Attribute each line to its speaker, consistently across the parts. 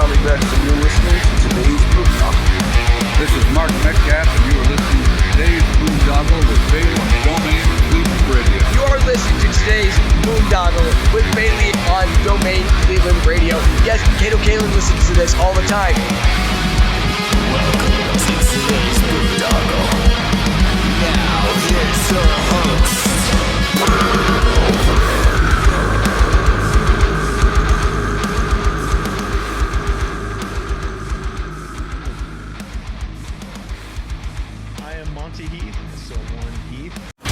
Speaker 1: Tommy Best, and you're listening to today's Boondoggle.
Speaker 2: This is Mark Metcalf, and you are listening to today's Boondoggle with Bailey on Domain Cleveland Radio.
Speaker 3: You are listening to today's Boondoggle with Bailey on Domain Cleveland Radio. Yes, Kato Kalin listens to this all the time.
Speaker 4: Welcome to today's Boondoggle. Now, here's your host.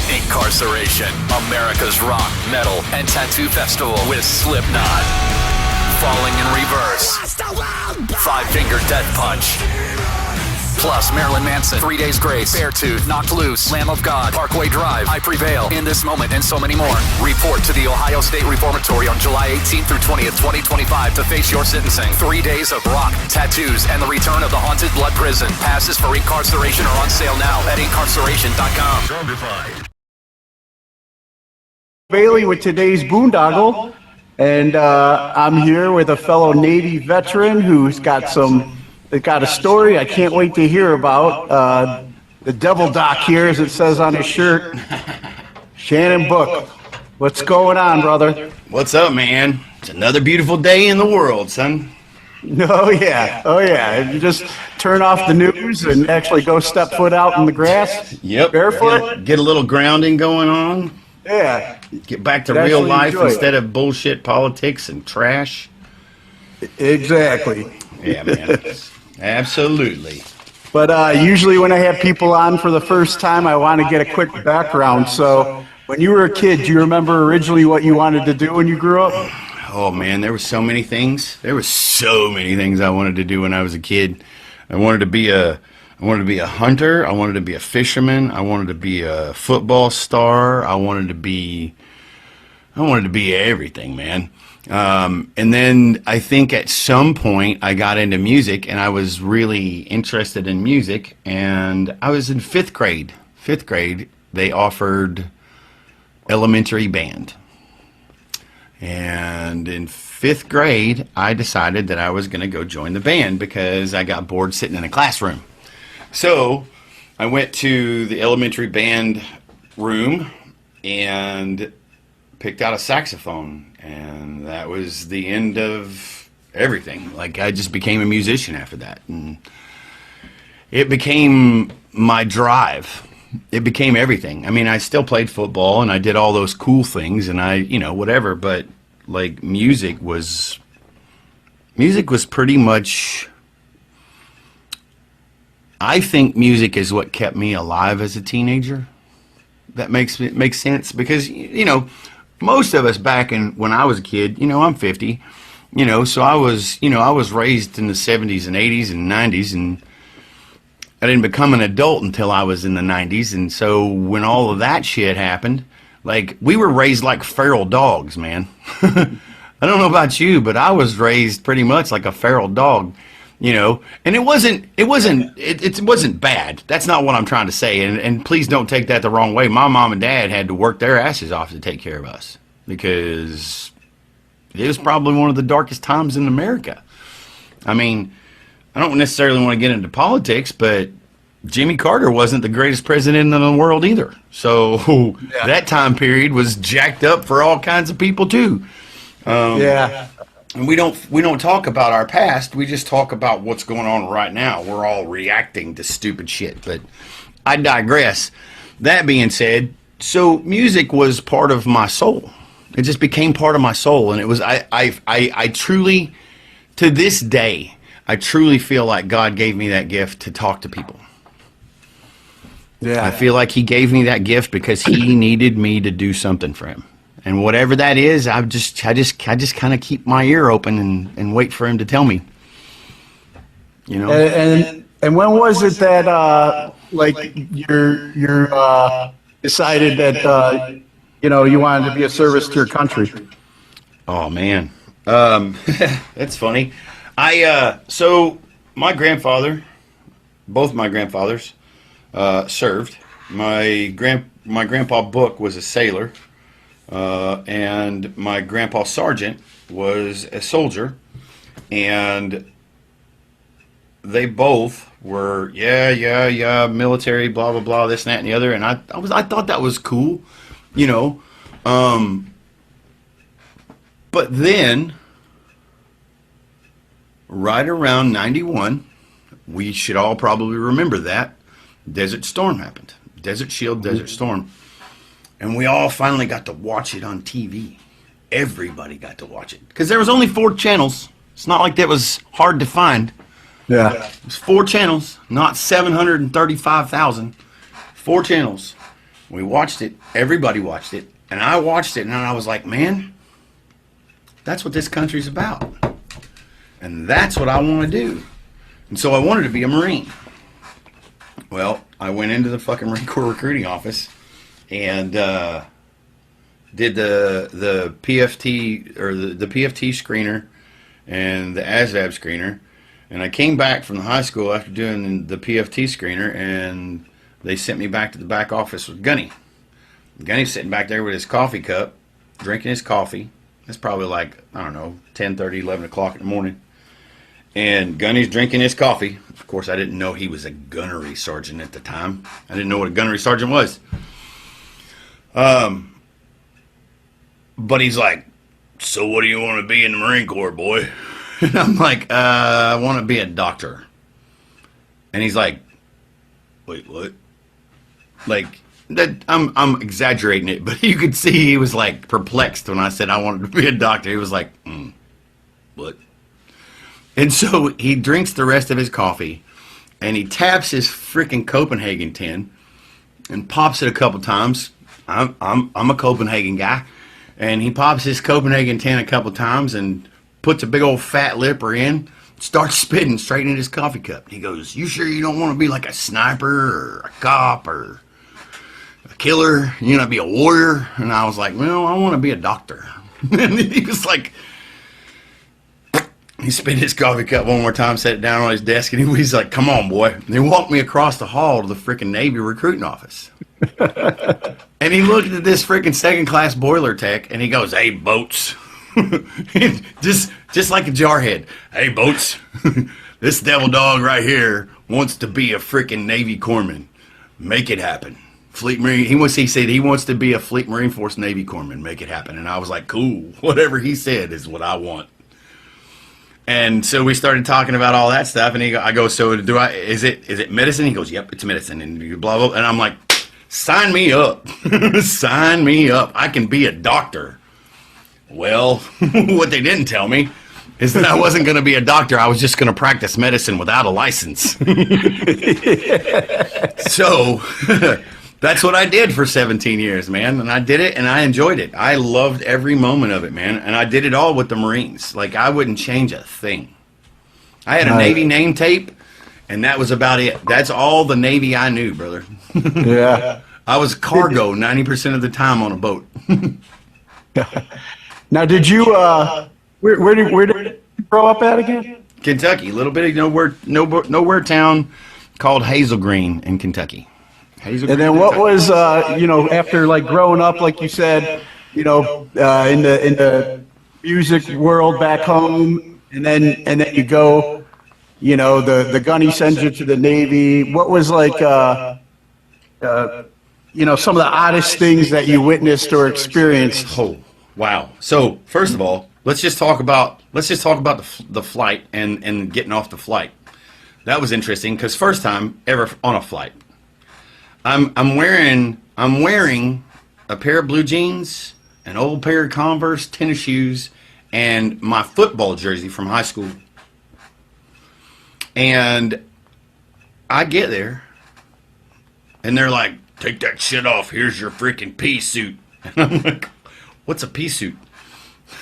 Speaker 4: Incarceration, America's rock, metal, and tattoo festival with Slipknot. Falling in Reverse, Five Finger Death Punch. Plus Marilyn Manson, 3 Days Grace, Beartooth, Knocked Loose, Lamb of God, Parkway Drive, I Prevail, In This Moment, and so many more. Report to the Ohio State Reformatory on July 18th through 20th, 2025 to face your sentencing. 3 days of rock, tattoos, and the return of the Haunted Blood Prison. Passes for Incarceration are on sale now at incarceration.com. Zombified.
Speaker 5: Bailey with today's Boondoggle, and I'm here with a fellow Navy veteran who's got a story I can't wait to hear about. The Devil Doc here, as it says on his shirt, Shannon Book. What's going on, brother?
Speaker 6: What's up, man? It's another beautiful day in the world, son.
Speaker 5: Oh yeah. You just turn off the news and actually go step foot out in the grass.
Speaker 6: Yep.
Speaker 5: Barefoot.
Speaker 6: Get a little grounding going on.
Speaker 5: Yeah.
Speaker 6: Get back to real life instead of bullshit politics and trash.
Speaker 5: Exactly.
Speaker 6: Yeah, man. Absolutely.
Speaker 5: But usually when I have people on for the first time, I want to get a quick background. So when you were a kid, do you remember originally what you wanted to do when you grew up?
Speaker 6: Oh, man, there were so many things. There were so many things I wanted to do when I was a kid. I wanted to be a hunter. I wanted to be a fisherman. I wanted to be a football star. I wanted to be everything, man. And then I think at some point I got into music, and I was really interested in music. And I was in fifth grade. Fifth grade, they offered elementary band. And in fifth grade, I decided that I was going to go join the band because I got bored sitting in a classroom. So I went to the elementary band room and picked out a saxophone, and that was the end of everything. Like, I just became a musician after that, and it became my drive. It became everything. I mean, I still played football and I did all those cool things, and whatever, but like music was pretty much, I think music is what kept me alive as a teenager. That makes sense, because most of us back when I was a kid, I'm 50, so I was raised in the 70s and 80s and 90s, and I didn't become an adult until I was in the 90s. And so when all of that shit happened, like, we were raised like feral dogs, man. I don't know about you, but I was raised pretty much like a feral dog. And it wasn't bad. That's not what I'm trying to say. And please don't take that the wrong way. My mom and dad had to work their asses off to take care of us, because it was probably one of the darkest times in America. I mean, I don't necessarily want to get into politics, but Jimmy Carter wasn't the greatest president in the world either. So that time period was jacked up for all kinds of people too. And we don't talk about our past. We just talk about what's going on right now. We're all reacting to stupid shit, but I digress. That being said, so music was part of my soul. It just became part of my soul, and it was I truly, to this day, I truly feel like God gave me that gift to talk to people. Yeah. I feel like he gave me that gift because he needed me to do something for him. And whatever that is, I just kind of keep my ear open and wait for him to tell me.
Speaker 5: And when was it that you decided that you wanted to be a service to your country?
Speaker 6: Oh man, that's funny. So my grandfather, both my grandfathers, served. My grandpa Book was a sailor, and my grandpa Sergeant was a soldier, and they both were, yeah, military, blah, blah, blah, this and that and the other. And I thought that was cool, you know. But then, right around 91, we should all probably remember that, Desert Storm happened. Desert Shield, Desert Storm. And we all finally got to watch it on TV. Everybody got to watch it. Because there was only 4 channels. It's not like that was hard to find.
Speaker 5: Yeah.
Speaker 6: It was 4 channels, not 735,000. 4 channels. We watched it. Everybody watched it. And I watched it, and I was like, man, that's what this country's about. And that's what I want to do. And so I wanted to be a Marine. Well, I went into the fucking Marine Corps recruiting office and did the PFT or the PFT screener and the ASVAB screener. And I came back from the high school after doing the PFT screener, and they sent me back to the back office with Gunny. Gunny's sitting back there with his coffee cup, drinking his coffee. It's probably like, I don't know, 10:30, 11 o'clock in the morning. And Gunny's drinking his coffee. Of course, I didn't know he was a gunnery sergeant at the time. I didn't know what a gunnery sergeant was. But he's like, so what do you want to be in the Marine Corps, boy? And I'm like, I want to be a doctor. And he's like, wait, what? Like, that I'm exaggerating it, but you could see he was like perplexed when I said I wanted to be a doctor. He was like, what? And so he drinks the rest of his coffee, and he taps his freaking Copenhagen tin, and pops it a couple times. I'm a Copenhagen guy, and he pops his Copenhagen tin a couple times and puts a big old fat lipper in, starts spitting straight in his coffee cup. He goes, you sure you don't want to be like a sniper or a cop or a killer? You want to be a warrior? And I was like, well, I want to be a doctor. And he was like, he spit his coffee cup one more time, set it down on his desk, and he's like, come on, boy. And he walked me across the hall to the freaking Navy recruiting office. And he looked at this freaking second-class boiler tech, and he goes, hey, Boats. just like a jarhead. Hey, Boats. This devil dog right here wants to be a freaking Navy corpsman. Make it happen. Fleet Marine. He said he wants to be a Fleet Marine Force Navy corpsman. Make it happen. And I was like, cool. Whatever he said is what I want. And so we started talking about all that stuff, and I go, so is it medicine? He goes, yep, it's medicine, and blah, blah, and I'm like, sign me up. Sign me up. I can be a doctor. Well, what they didn't tell me is that I wasn't going to be a doctor. I was just going to practice medicine without a license. So that's what I did for 17 years, man. And I did it, and I enjoyed it. I loved every moment of it, man. And I did it all with the Marines. Like, I wouldn't change a thing. I had a Navy name tape, and that was about it. That's all the Navy I knew, brother.
Speaker 5: Yeah.
Speaker 6: I was cargo 90% of the time on a boat.
Speaker 5: Now, did you, where did you grow up at again?
Speaker 6: Kentucky, a little bit of nowhere town called Hazel Green in Kentucky. Hazel
Speaker 5: And
Speaker 6: Green,
Speaker 5: then what
Speaker 6: Kentucky.
Speaker 5: was, after like growing up, like you said, in the music world back home, and then you go, the gunny sends you to the Navy. What was like, some of the oddest things that you witnessed or experienced?
Speaker 6: Oh, wow. So first of all, let's just talk about the flight and getting off the flight. That was interesting because first time ever on a flight. I'm wearing a pair of blue jeans, an old pair of Converse tennis shoes, and my football jersey from high school. And I get there, and they're like, take that shit off. Here's your freaking pea suit. And I'm like, what's a pea suit?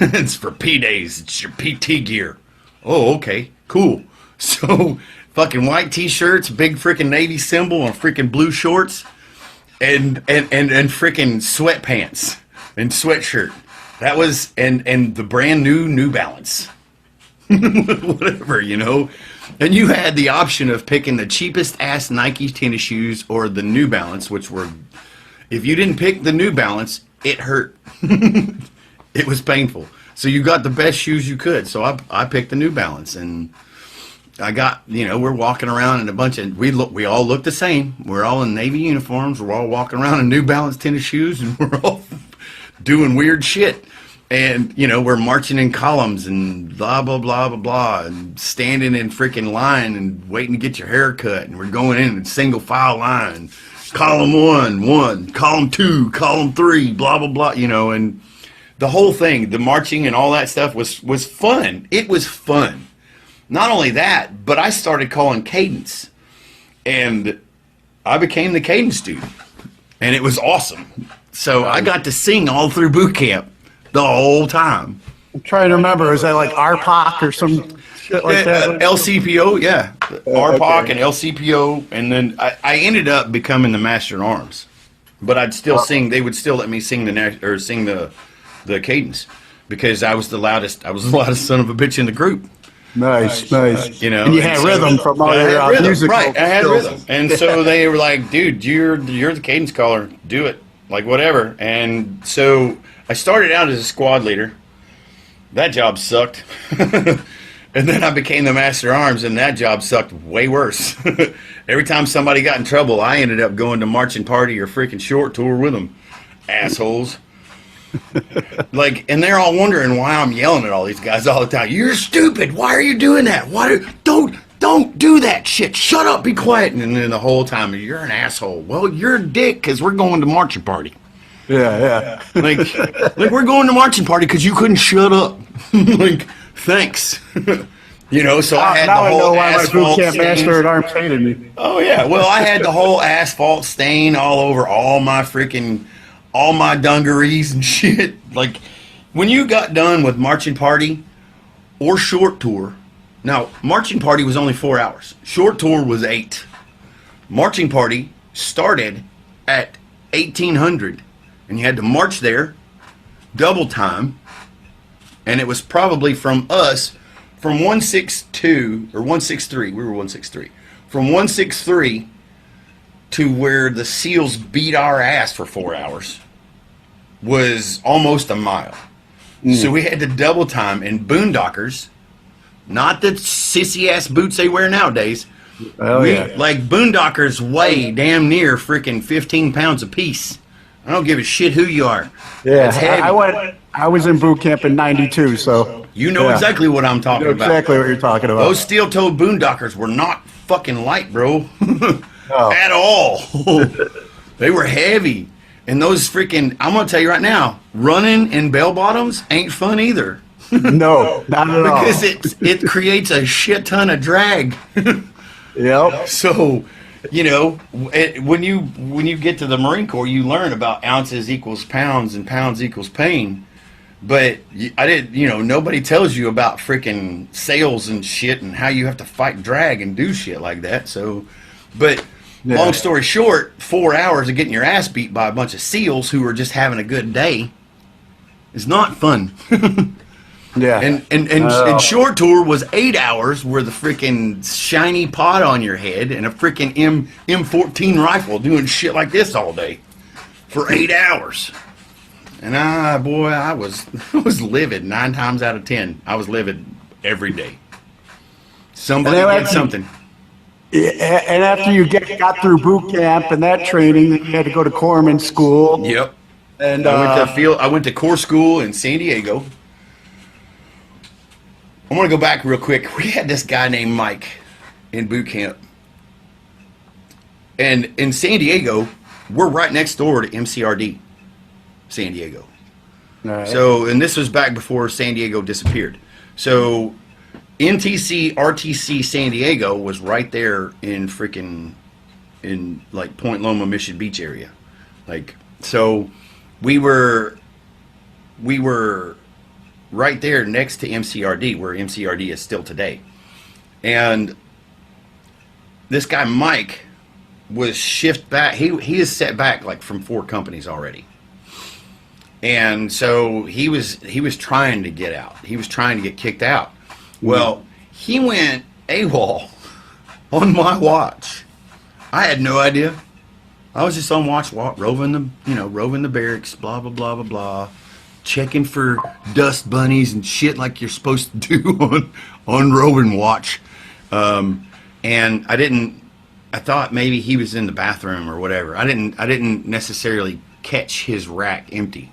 Speaker 6: It's for P days. It's your PT gear. Oh, okay, cool. So fucking white t-shirts, big freaking Navy symbol, and freaking blue shorts, and freaking sweatpants and sweatshirt. That was and the brand new Balance. Whatever, And you had the option of picking the cheapest ass Nike tennis shoes or the New Balance, which were, if you didn't pick the New Balance, it hurt. It was painful. So you got the best shoes you could. So I picked the New Balance, and I got, we're walking around in a bunch of, we all look the same. We're all in Navy uniforms. We're all walking around in New Balance tennis shoes, and we're all doing weird shit. And, we're marching in columns and blah, blah, blah, blah, blah, and standing in freaking line and waiting to get your hair cut. And we're going in single file line, column one, column 2, column 3, blah, blah, blah, and the whole thing, the marching and all that stuff was fun. It was fun. Not only that, but I started calling cadence, and I became the cadence dude, and it was awesome. So I got to sing all through boot camp the whole time.
Speaker 5: I'm trying to remember, is that like RPOC or some shit like that?
Speaker 6: LCPO, yeah. RPOC and LCPO, and then I ended up becoming the Master in Arms, but I'd still sing. They would still let me sing the cadence because I was the loudest son of a bitch in the group.
Speaker 5: Nice. And you had
Speaker 6: so
Speaker 5: rhythm from all your music.
Speaker 6: Right, I had rhythm. And so they were like, dude, you're the cadence caller. Do it. Like, whatever. And so I started out as a squad leader. That job sucked. And then I became the Master Arms, and that job sucked way worse. Every time somebody got in trouble, I ended up going to marching party or freaking short tour with them. Assholes. And they're all wondering why I'm yelling at all these guys all the time. You're stupid. Why are you doing that? Don't do that shit. Shut up. Be quiet. And then the whole time, you're an asshole. Well, you're a dick because we're going to marching party.
Speaker 5: Yeah.
Speaker 6: Like we're going to marching party because you couldn't shut up. Thanks. So I had
Speaker 5: now
Speaker 6: the whole
Speaker 5: I know why my boot camp
Speaker 6: asphalt
Speaker 5: master at arms hated me.
Speaker 6: Oh yeah. Well, I had the whole asphalt stain all over all my dungarees and shit. Like, when you got done with marching party or short tour, now, marching party was only 4 hours. Short tour was 8. Marching party started at 1800, and you had to march there, double time, and it was probably from 162, or 163, we were 163, from 163 to where the SEALs beat our ass for 4 hours. Was almost a mile. So we had to double time, and boondockers, not the sissy ass boots they wear nowadays. Like boondockers weigh damn near freaking 15 pounds a piece. I don't give a shit who you are.
Speaker 5: Yeah, I was in boot camp in '92, so
Speaker 6: you know exactly what I'm talking about.
Speaker 5: Exactly what you're talking about.
Speaker 6: Those steel-toed boondockers were not fucking light, bro. At all. They were heavy. And those freaking, I'm going to tell you right now, running in bell bottoms ain't fun either.
Speaker 5: No, not at all.
Speaker 6: Because it creates a shit ton of drag.
Speaker 5: Yep.
Speaker 6: So, when you get to the Marine Corps, you learn about ounces equals pounds and pounds equals pain. But nobody tells you about freaking sales and shit and how you have to fight drag and do shit like that. So, but... Yeah. Long story short, 4 hours of getting your ass beat by a bunch of SEALs who are just having a good day is not fun.
Speaker 5: Yeah.
Speaker 6: And short tour was 8 hours with a freaking shiny pot on your head and a freaking M14 rifle doing shit like this all day for 8 hours. And I was livid 9 times out of 10. I was livid every day. Somebody did something.
Speaker 5: And after you got through boot camp and that training, then you had to go to corpsman school.
Speaker 6: Yep.
Speaker 5: And
Speaker 6: I went to Corps school in San Diego. I want to go back real quick. We had this guy named Mike in boot camp. And in San Diego, we're right next door to MCRD, San Diego.
Speaker 5: Right.
Speaker 6: So, and this was back before San Diego disappeared. So, NTC, RTC San Diego was right there in like Point Loma, Mission Beach area. So we were right there next to MCRD, where MCRD is still today. And this guy, Mike, was shift back. He is set back from 4 companies already. And so he was trying to get out. He was trying to get kicked out. Well, he went AWOL on my watch. I had no idea. I was just on watch, roving the barracks, blah, blah, blah, blah, blah, checking for dust bunnies and shit like you're supposed to do on roving watch. And I thought maybe he was in the bathroom or whatever. I didn't necessarily catch his rack empty.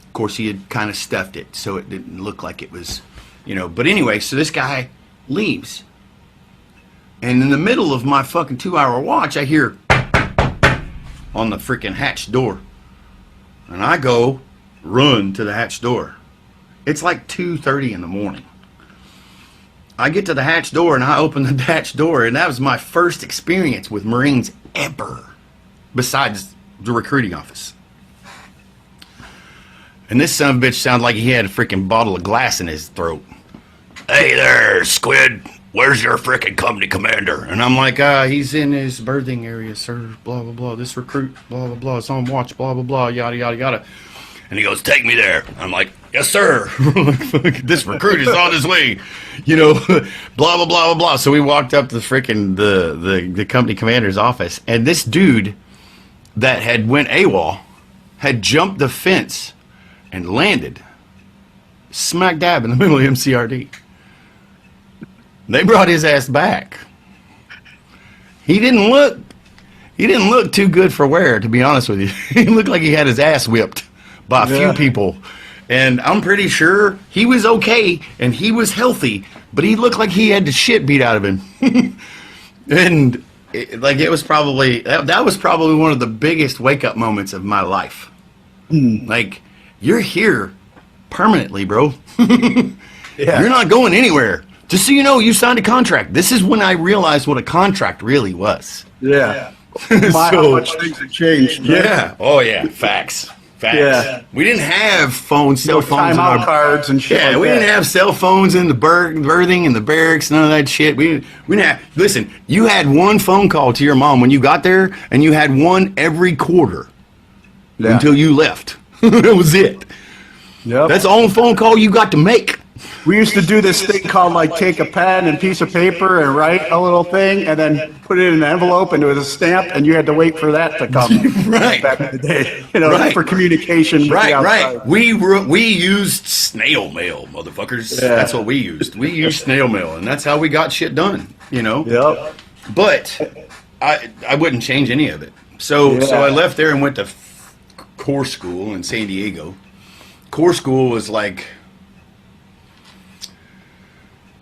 Speaker 6: Of course, he had kind of stuffed it, so it didn't look like it was, But anyway, so this guy leaves. And in the middle of my fucking 2-hour watch, I hear on the freaking hatch door. And I run to the hatch door. It's like 2:30 in the morning. I get to the hatch door and I open the hatch door, and that was my first experience with Marines ever, besides the recruiting office. And this son of a bitch sounded like he had a freaking bottle of glass in his throat. Hey there, Squid. Where's your freaking company commander? And I'm like, he's in his berthing area, sir. Blah, blah, blah. This recruit, blah, blah, blah. It's on watch, blah, blah, blah. Yada, yada, yada. And he goes, take me there. I'm like, yes, sir. This recruit is on his way. Blah, blah, blah, blah, blah. So we walked up to the freaking the company commander's office. And this dude that had went AWOL had jumped the fence and landed smack dab in the middle of MCRD. They brought his ass back. He didn't look too good for wear, to be honest with you. He looked like he had his ass whipped by a few people. And I'm pretty sure he was okay and he was healthy, but he looked like he had the shit beat out of him. And it was probably that was probably one of the biggest wake up moments of my life. Like, you're here permanently, bro. You're not going anywhere. Just so you know, you signed a contract. This is when I realized what a contract really was.
Speaker 5: Yeah. How much things have changed. Man.
Speaker 6: Yeah. Oh, yeah. Facts.
Speaker 5: Yeah.
Speaker 6: We didn't have cell phones.
Speaker 5: Timeout cards and shit.
Speaker 6: Yeah, we didn't have cell phones in the berthing and the barracks, none of that shit. We didn't have. Listen, you had one phone call to your mom when you got there, and you had one every quarter until you left. That was it.
Speaker 5: Yep.
Speaker 6: That's the only phone call you got to make.
Speaker 5: We used to do this thing called take a pen and piece of paper and write a little thing and then put it in an envelope and it was a stamp and you had to wait for that to come.
Speaker 6: Right.
Speaker 5: Back in the day, for communication. With the
Speaker 6: Right. We used snail mail, motherfuckers.
Speaker 5: Yeah.
Speaker 6: That's what we used. We used snail mail, and that's how we got shit done.
Speaker 5: Yep.
Speaker 6: But I wouldn't change any of it. So I left there and went to Corps School in San Diego. Corps School was like.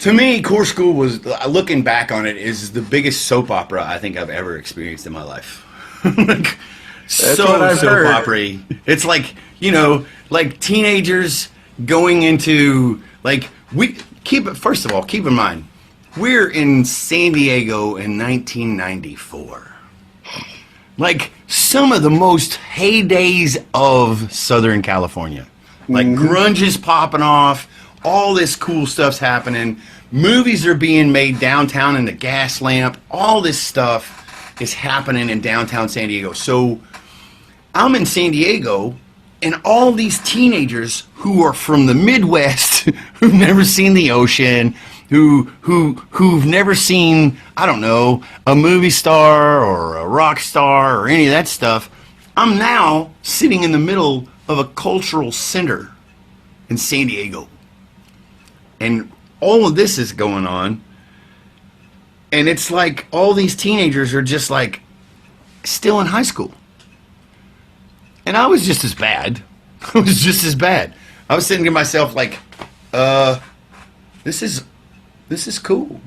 Speaker 6: To me, Corps School was, looking back on it, is the biggest soap opera I think I've ever experienced in my life. Soap opera. It's like, like teenagers going into, first of all, keep in mind, we're in San Diego in 1994. Like, some of the most heydays of Southern California. Like, grunge is popping off. All this cool stuff's happening. Movies are being made downtown in the gas lamp. All this stuff is happening in downtown San Diego. So I'm in San Diego, and all these teenagers who are from the Midwest, who've never seen the ocean, who've never seen, I don't know, a movie star or a rock star or any of that stuff. I'm now sitting in the middle of a cultural center in San Diego. And all of this is going on, and it's like all these teenagers are just like still in high school. And I was just as bad. I was just as bad. I was thinking to myself like, this is cool.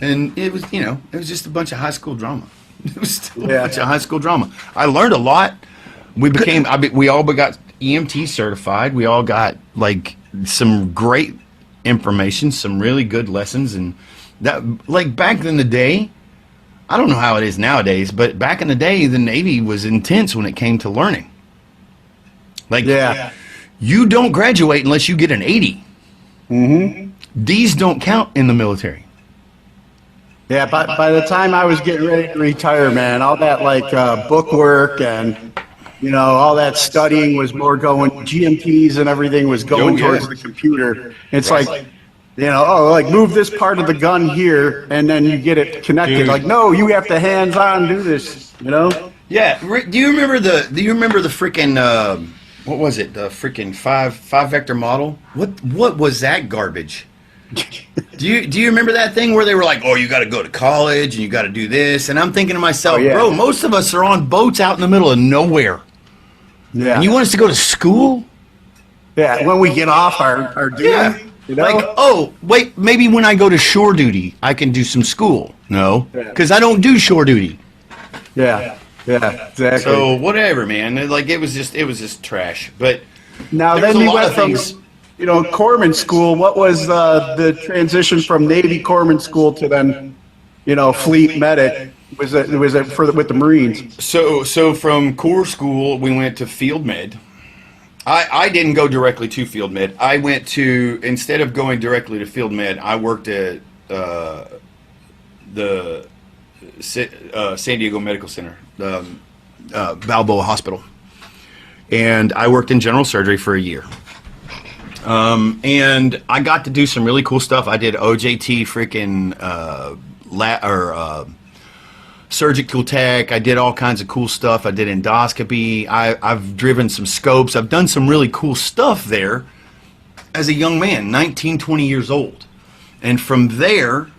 Speaker 6: And it was, it was just a bunch of high school drama. It was still a bunch of high school drama. I learned a lot. We all got EMT certified. We all got like some great information, some really good lessons, and that, like, back in the day, I don't know how it is nowadays, but back in the day, the Navy was intense when it came to learning. Like, you don't graduate unless you get an 80. These don't count in the military.
Speaker 5: Yeah, by the time I was getting ready to retire, man, all that book work and all that studying was more going, GMPs and everything was going towards the computer. It's move this part of the gun here, and then you get it connected. Dude. Like, no, you have to hands-on do this,
Speaker 6: Yeah. Do you remember the freaking, what was it? The freaking five vector model? What was that garbage? Do you remember that thing where they were like, oh, you got to go to college and you got to do this? And I'm thinking to myself,
Speaker 5: Oh, yeah.
Speaker 6: bro, most of us are on boats out in the middle of nowhere.
Speaker 5: Yeah.
Speaker 6: And you want us to go to school?
Speaker 5: Yeah, when we get off our duty,
Speaker 6: Yeah.
Speaker 5: you know?
Speaker 6: Like, oh, wait, maybe when I go to shore duty, I can do some school. No, because I don't do shore duty.
Speaker 5: Yeah, exactly.
Speaker 6: So whatever, man. Like it was just trash. But
Speaker 5: now
Speaker 6: there's
Speaker 5: then
Speaker 6: a
Speaker 5: you
Speaker 6: lot
Speaker 5: went
Speaker 6: of
Speaker 5: from,
Speaker 6: things.
Speaker 5: corpsman school. What was the transition from Navy corpsman school to then, fleet medic? Was it with the Marines?
Speaker 6: So from Corps school, we went to field med. I didn't go directly to field med. I went to, instead of going directly to field med, I worked at the San Diego Medical Center, Balboa Hospital. And I worked in general surgery for a year. And I got to do some really cool stuff. I did OJT freaking surgical tech. I did all kinds of cool stuff. I did endoscopy. I've driven some scopes. I've done some really cool stuff there as a young man, 19, 20 years old. And from there,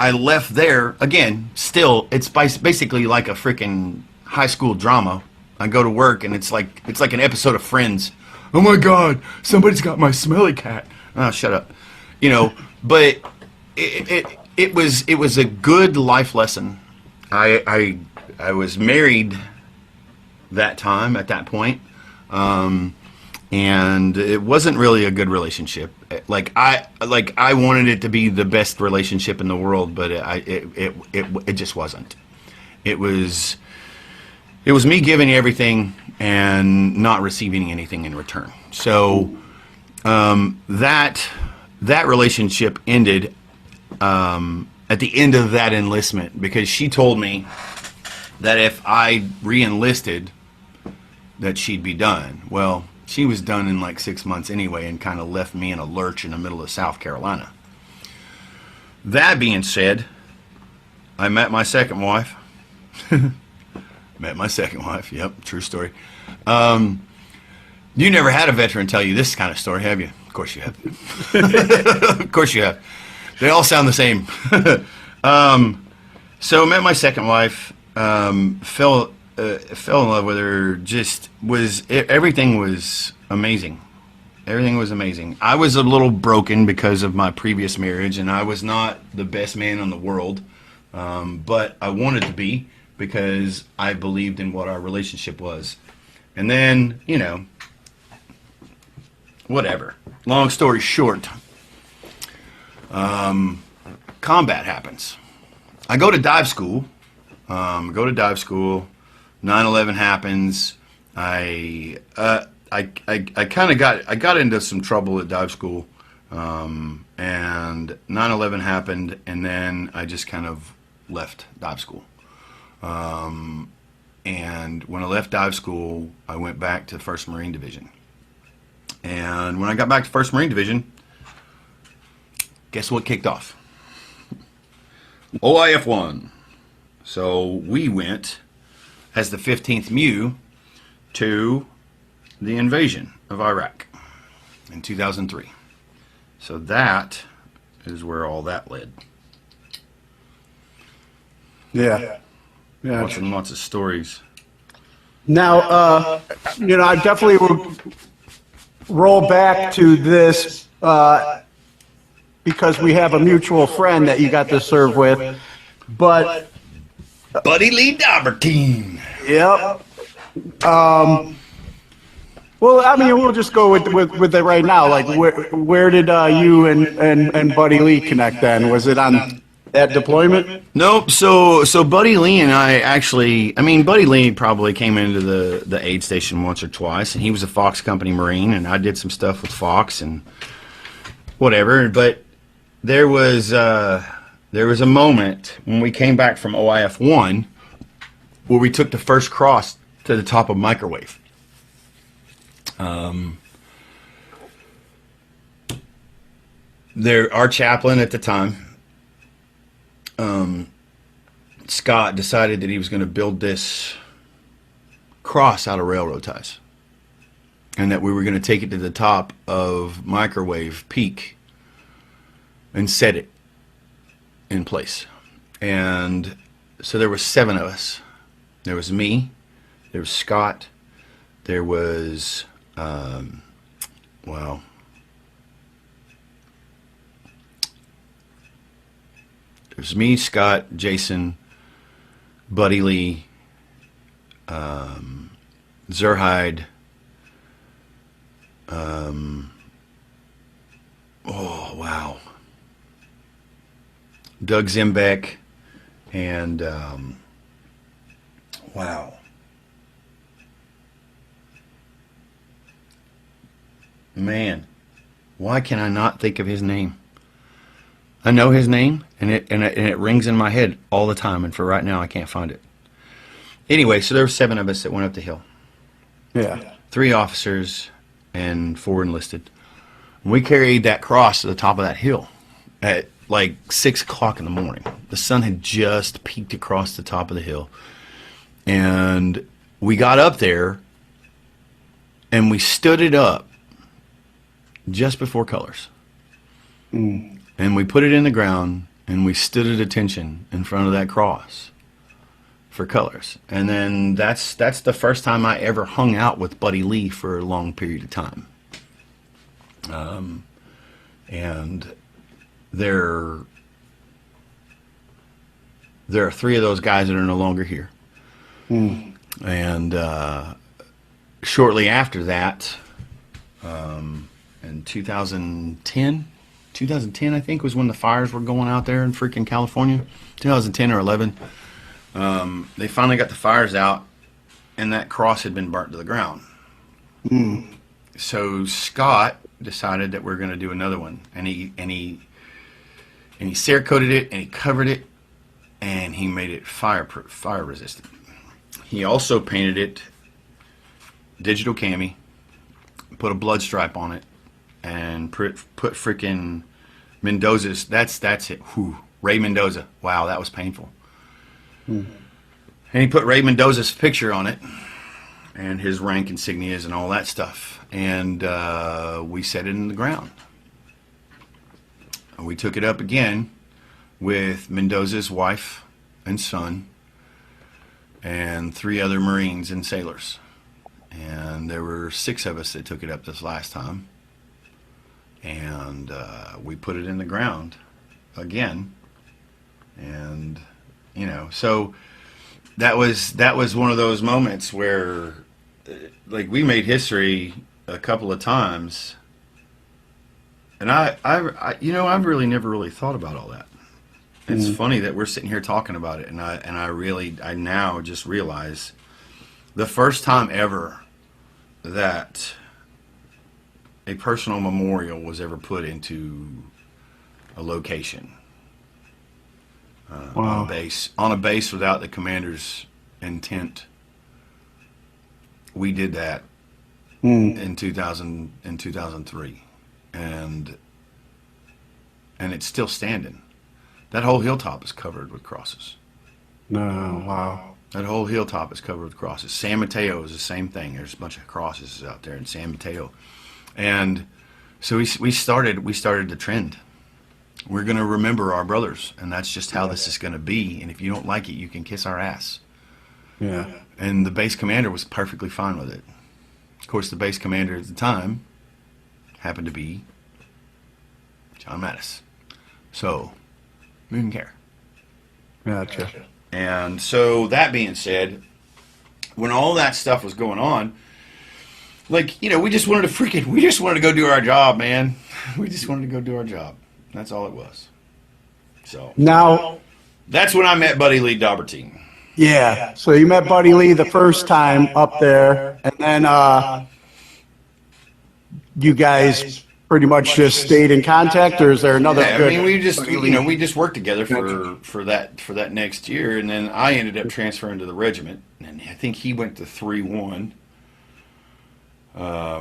Speaker 6: I left there. Again, still, it's basically like a freaking high school drama. I go to work and it's like an episode of Friends. Oh my God, somebody's got my smelly cat. Oh, shut up. But it was a good life lesson. I was married at that point, and it wasn't really a good relationship. Like I wanted it to be the best relationship in the world, but it just wasn't. It was me giving everything and not receiving anything in return. So that relationship ended. At the end of that enlistment, because she told me that if I re-enlisted, that she'd be done. Well, she was done in like 6 months anyway and kind of left me in a lurch in the middle of South Carolina. That being said, I met my second wife. Yep, true story. You never had a veteran tell you this kind of story, have you? Of course you have. Of course you have. They all sound the same. So met my second wife, fell in love with her. Everything was amazing. Everything was amazing. I was a little broken because of my previous marriage, and I was not the best man in the world. But I wanted to be because I believed in what our relationship was. And then, whatever. Long story short. Combat happens. I go to dive school. 9/11 happens. I got into some trouble at dive school, and 9/11 happened, and then I just kind of left dive school. And when I left dive school, I went back to 1st Marine Division. And when I got back to 1st Marine Division, guess what kicked off? OIF-1. So we went as the 15th MEU to the invasion of Iraq in 2003. So that is where all that led.
Speaker 5: Yeah.
Speaker 6: Lots and lots of stories.
Speaker 5: Now, I definitely will roll back to this because we have a mutual friend that you got to serve with. But
Speaker 6: Buddy Lee Daubertine.
Speaker 5: yep. Well, I mean, we'll just go with it right now. Like, where did you and Buddy Lee connect then? Was it on that deployment?
Speaker 6: Nope. So Buddy Lee and I actually, Buddy Lee probably came into the aid station once or twice, and he was a Fox Company Marine, and I did some stuff with Fox and whatever. But there was a moment when we came back from OIF-1 where we took the first cross to the top of microwave. Our chaplain at the time, Scott, decided that he was going to build this cross out of railroad ties, and that we were going to take it to the top of Microwave Peak and set it in place. And so there were 7 of us. There was me, there was Scott, there was, well, there's me, Scott, Jason, Buddy Lee, Zerhide, oh wow, Doug Zimbeck, and wow, man, why can I not think of his name? I know his name, and it rings in my head all the time, and for right now I can't find it. Anyway, so there were 7 of us that went up the hill.
Speaker 5: Yeah.
Speaker 6: 3 officers and 4 enlisted. We carried that cross to the top of that hill at like 6 o'clock in the morning. The sun had just peeked across the top of the hill. And we got up there and we stood it up just before colors.
Speaker 5: Mm.
Speaker 6: And we put it in the ground and we stood at attention in front of that cross for colors. And then that's the first time I ever hung out with Buddy Lee for a long period of time. And there are 3 of those guys that are no longer here.
Speaker 5: Mm.
Speaker 6: And shortly after that, in 2010 I think was when the fires were going out there in freaking California, 2010 or 11. They finally got the fires out, and that cross had been burnt to the ground.
Speaker 5: Mm.
Speaker 6: So Scott decided that we're going to do another one, and he Cerakoted it, and he covered it, and he made it fireproof, fire resistant. He also painted it digital cami, put a blood stripe on it, and put freaking Mendoza's. That's it. Whew, Ray Mendoza. Wow, that was painful. And he put Ray Mendoza's picture on it and his rank insignias and all that stuff. And we set it in the ground. And we took it up again with Mendoza's wife and son and 3 other Marines and sailors. And there were 6 of us that took it up this last time. And we put it in the ground again. And you know, so that was one of those moments where, like, we made history a couple of times, and I you know, I've really never really thought about all that. It's funny that we're sitting here talking about it, and I now just realize the first time ever that a personal memorial was ever put into a location.
Speaker 5: Wow.
Speaker 6: On a base without the commander's intent. We did that in 2003, and it's still standing. That whole hilltop is covered with crosses.
Speaker 5: No, wow.
Speaker 6: That whole hilltop is covered with crosses. San Mateo is the same thing. There's a bunch of crosses out there in San Mateo, and so we started the trend. We're going to remember our brothers, and that's just how this is going to be. And if you don't like it, you can kiss our ass.
Speaker 5: Yeah.
Speaker 6: And the base commander was perfectly fine with it. Of course, the base commander at the time happened to be John Mattis. So, we didn't care.
Speaker 5: Gotcha.
Speaker 6: And so, that being said, when all that stuff was going on, like, you know, we just wanted to go do our job, man. We just wanted to go do our job. That's all it was. So
Speaker 5: Now,
Speaker 6: that's when I met Buddy Lee Daubertine.
Speaker 5: yeah. So you met Buddy Lee the first time up there, and then you guys pretty much just stayed in contact, or is there another?
Speaker 6: Yeah,
Speaker 5: good
Speaker 6: I mean, we just worked together for that next year, and then I ended up transferring to the regiment, and I think he went to 3-1. I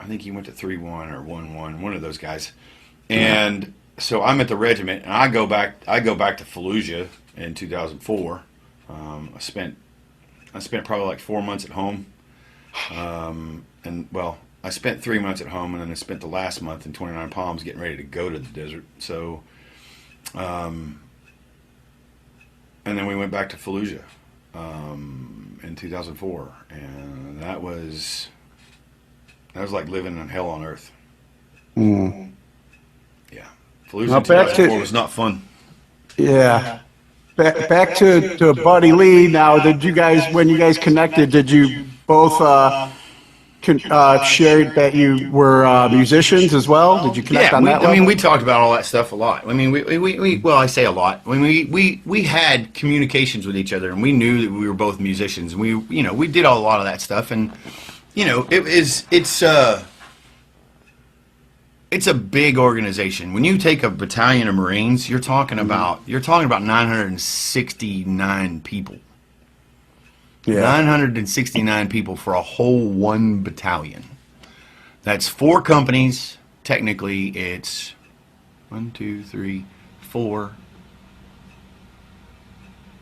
Speaker 6: think he went to 3-1 or 1-1, one of those guys. And so I'm at the regiment, and I go back to Fallujah in 2004. I spent probably like 4 months at home. And well, I spent 3 months at home, and then I spent the last month in 29 Palms getting ready to go to the desert. So, and then we went back to Fallujah in 2004, and that was like living in hell on earth.
Speaker 5: Mm.
Speaker 6: Yeah, Fallujah
Speaker 5: Now
Speaker 6: in
Speaker 5: back to-
Speaker 6: 2004 was not fun.
Speaker 5: Yeah. Back to Buddy Lee. Now, did you guys, when you guys connected, did you both share that you were musicians as well? Did you connect on that
Speaker 6: I mean,
Speaker 5: level?
Speaker 6: we talked about all that stuff a lot. I mean, well, I say a lot. I mean, we had communications with each other, and we knew that we were both musicians. And we did a lot of that stuff, and it's a big organization. When you take a battalion of Marines, you're talking about 969 people.
Speaker 5: Yeah.
Speaker 6: 969 people for a whole one battalion. That's 4 companies. Technically, it's 1, 2, 3, 4.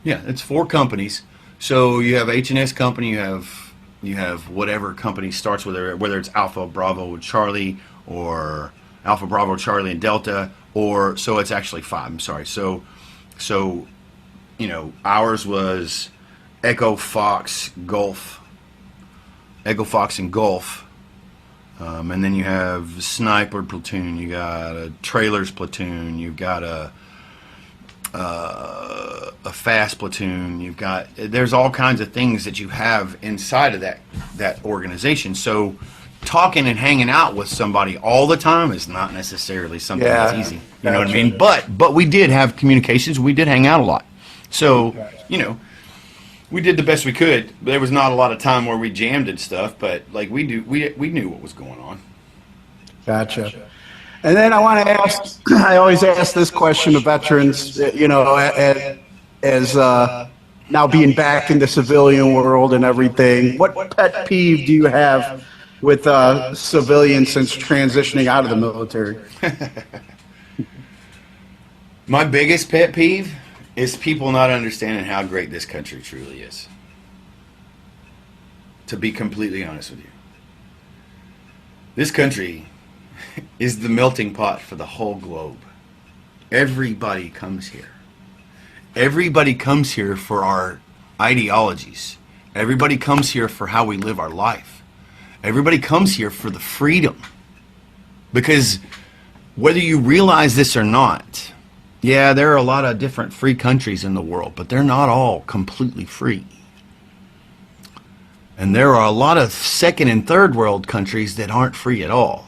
Speaker 6: Yeah, it's 4 companies. So you have H&S company, you have whatever company starts with it, whether it's Alpha Bravo Charlie or Alpha Bravo Charlie and Delta, or so it's actually 5. I'm sorry. So ours was Echo Fox Golf, and then you have sniper platoon, you got a trailers platoon, you've got a fast platoon, there's all kinds of things that you have inside of that organization. So talking and hanging out with somebody all the time is not necessarily something that's easy. You know what I mean? But we did have communications. We did hang out a lot. So, we did the best we could. There was not a lot of time where we jammed and stuff, but like we knew what was going on.
Speaker 5: Gotcha. And then I want to ask, I always ask this question of veterans, as now being back in the civilian world and everything, what pet peeve do you have with civilians since transitioning out of the military?
Speaker 6: My biggest pet peeve is people not understanding how great this country truly is. To be completely honest with you. This country is the melting pot for the whole globe. Everybody comes here. Everybody comes here for our ideologies. Everybody comes here for how we live our life. Everybody comes here for the freedom. Because whether you realize this or not, yeah, there are a lot of different free countries in the world, but they're not all completely free. And there are a lot of second and third world countries that aren't free at all.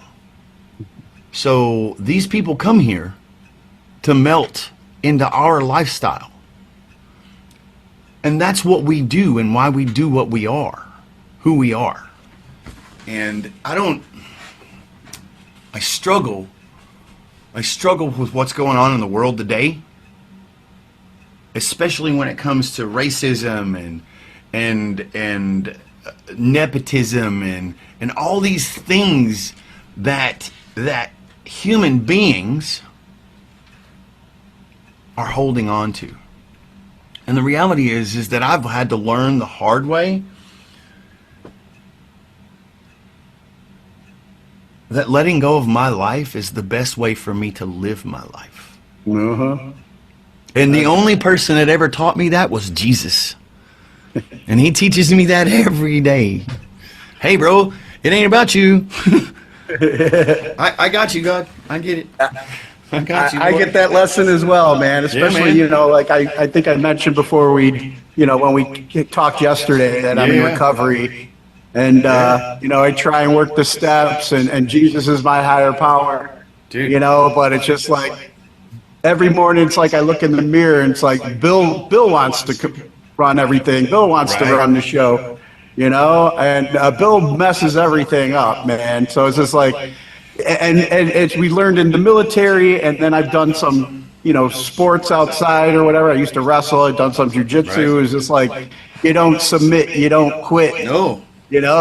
Speaker 6: So these people come here to melt into our lifestyle. And that's what we do and why we do what we are, who we are. And I struggle with what's going on in the world today, especially when it comes to racism and nepotism and all these things that human beings are holding on to. And the reality is that I've had to learn the hard way that letting go of my life is the best way for me to live my life.
Speaker 5: Uh-huh.
Speaker 6: And the only person that ever taught me that was Jesus. And he teaches me that every day. Hey, bro, it ain't about you. I got you, God. I get it. I got you.
Speaker 5: I get that lesson as well, man. Especially,
Speaker 6: man.
Speaker 5: like I think I mentioned before when we talked yesterday that I'm in recovery. And, I try and work the steps and Jesus is my higher power,
Speaker 6: Dude.
Speaker 5: But it's just like every morning it's like I look in the mirror and it's like Bill wants to run everything. Bill wants to run the show, and Bill messes everything up, man. So it's just like, and it's, we learned in the military, and then I've done some, sports outside or whatever. I used to wrestle. I've done some jujitsu.
Speaker 6: Right.
Speaker 5: It's just like, you don't submit, you don't quit.
Speaker 6: No.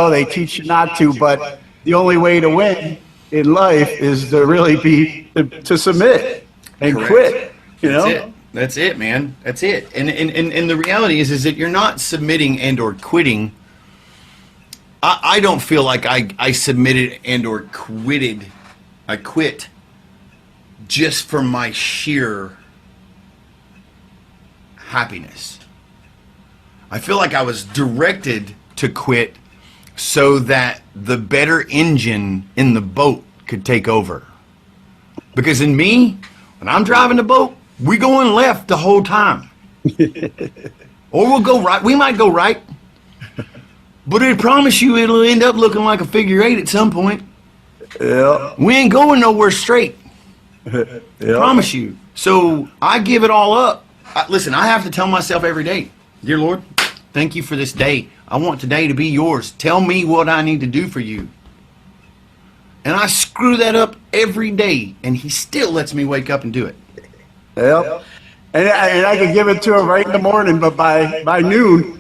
Speaker 5: They teach you not to, but the only way to win in life is to really to submit and
Speaker 6: Correct.
Speaker 5: quit,
Speaker 6: That's it, man. That's it. And the reality is that you're not submitting and or quitting I don't feel like I submitted and or quitted. I quit just for my sheer happiness. I feel like I was directed to quit so that the better engine in the boat could take over. Because in me, when I'm driving the boat, we going left the whole time. Or we'll go right. We might go right. But I promise you it'll end up looking like a figure eight at some point.
Speaker 5: Yeah.
Speaker 6: We ain't going nowhere straight.
Speaker 5: Yeah.
Speaker 6: Promise you. So I give it all up. Listen, I have to tell myself every day, dear Lord, thank you for this day. I want today to be yours. Tell me what I need to do for you. And I screw that up every day, and he still lets me wake up and do it.
Speaker 5: Yep. And I can give it to him right in the morning, but by noon.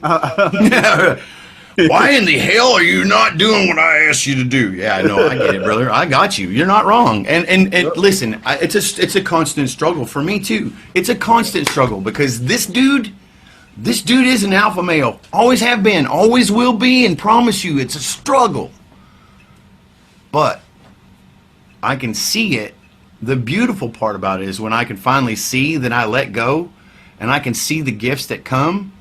Speaker 6: Why in the hell are you not doing what I asked you to do? Yeah, I know. I get it, brother. I got you. You're not wrong. And listen, it's a constant struggle for me too. It's a constant struggle because this dude is an alpha male. Always have been. Always will be. And promise you, it's a struggle. But I can see it. The beautiful part about it is when I can finally see that I let go, and I can see the gifts that come.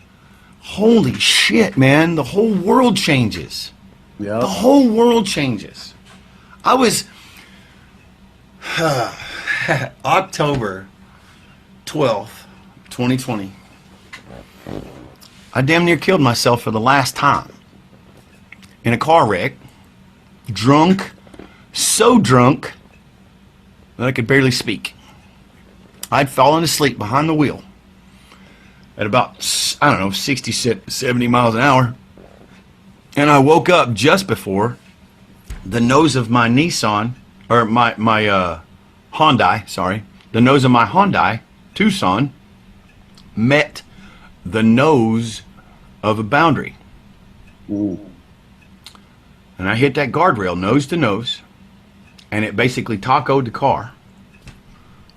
Speaker 6: Holy shit, man. The whole world changes.
Speaker 5: Yeah.
Speaker 6: The whole world changes. I was October 12th, 2020. I damn near killed myself for the last time. In a car wreck. Drunk. So drunk that I could barely speak. I'd fallen asleep behind the wheel at about, I don't know, 60, 70 miles an hour. And I woke up just before the nose of my Nissan, or my Hyundai, sorry, the nose of my Hyundai Tucson met the nose of a boundary.
Speaker 5: Ooh.
Speaker 6: And I hit that guardrail nose to nose, and it basically tacoed the car,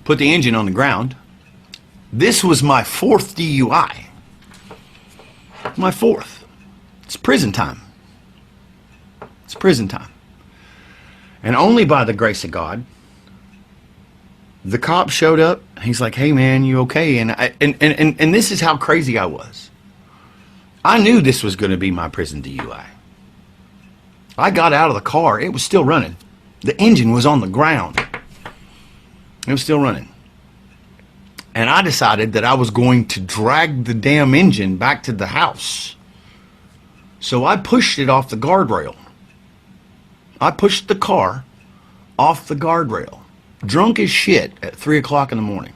Speaker 6: put the engine on the ground. This was my 4th DUI. My 4th. It's prison time. It's prison time. And only by the grace of God, the cop showed up. He's like, "Hey man, you okay?" And this is how crazy I was. I knew this was going to be my prison DUI. I got out of the car. It was still running. The engine was on the ground. It was still running. And I decided that I was going to drag the damn engine back to the house. So I pushed it off the guardrail. I pushed the car off the guardrail. Drunk as shit at 3 o'clock in the morning.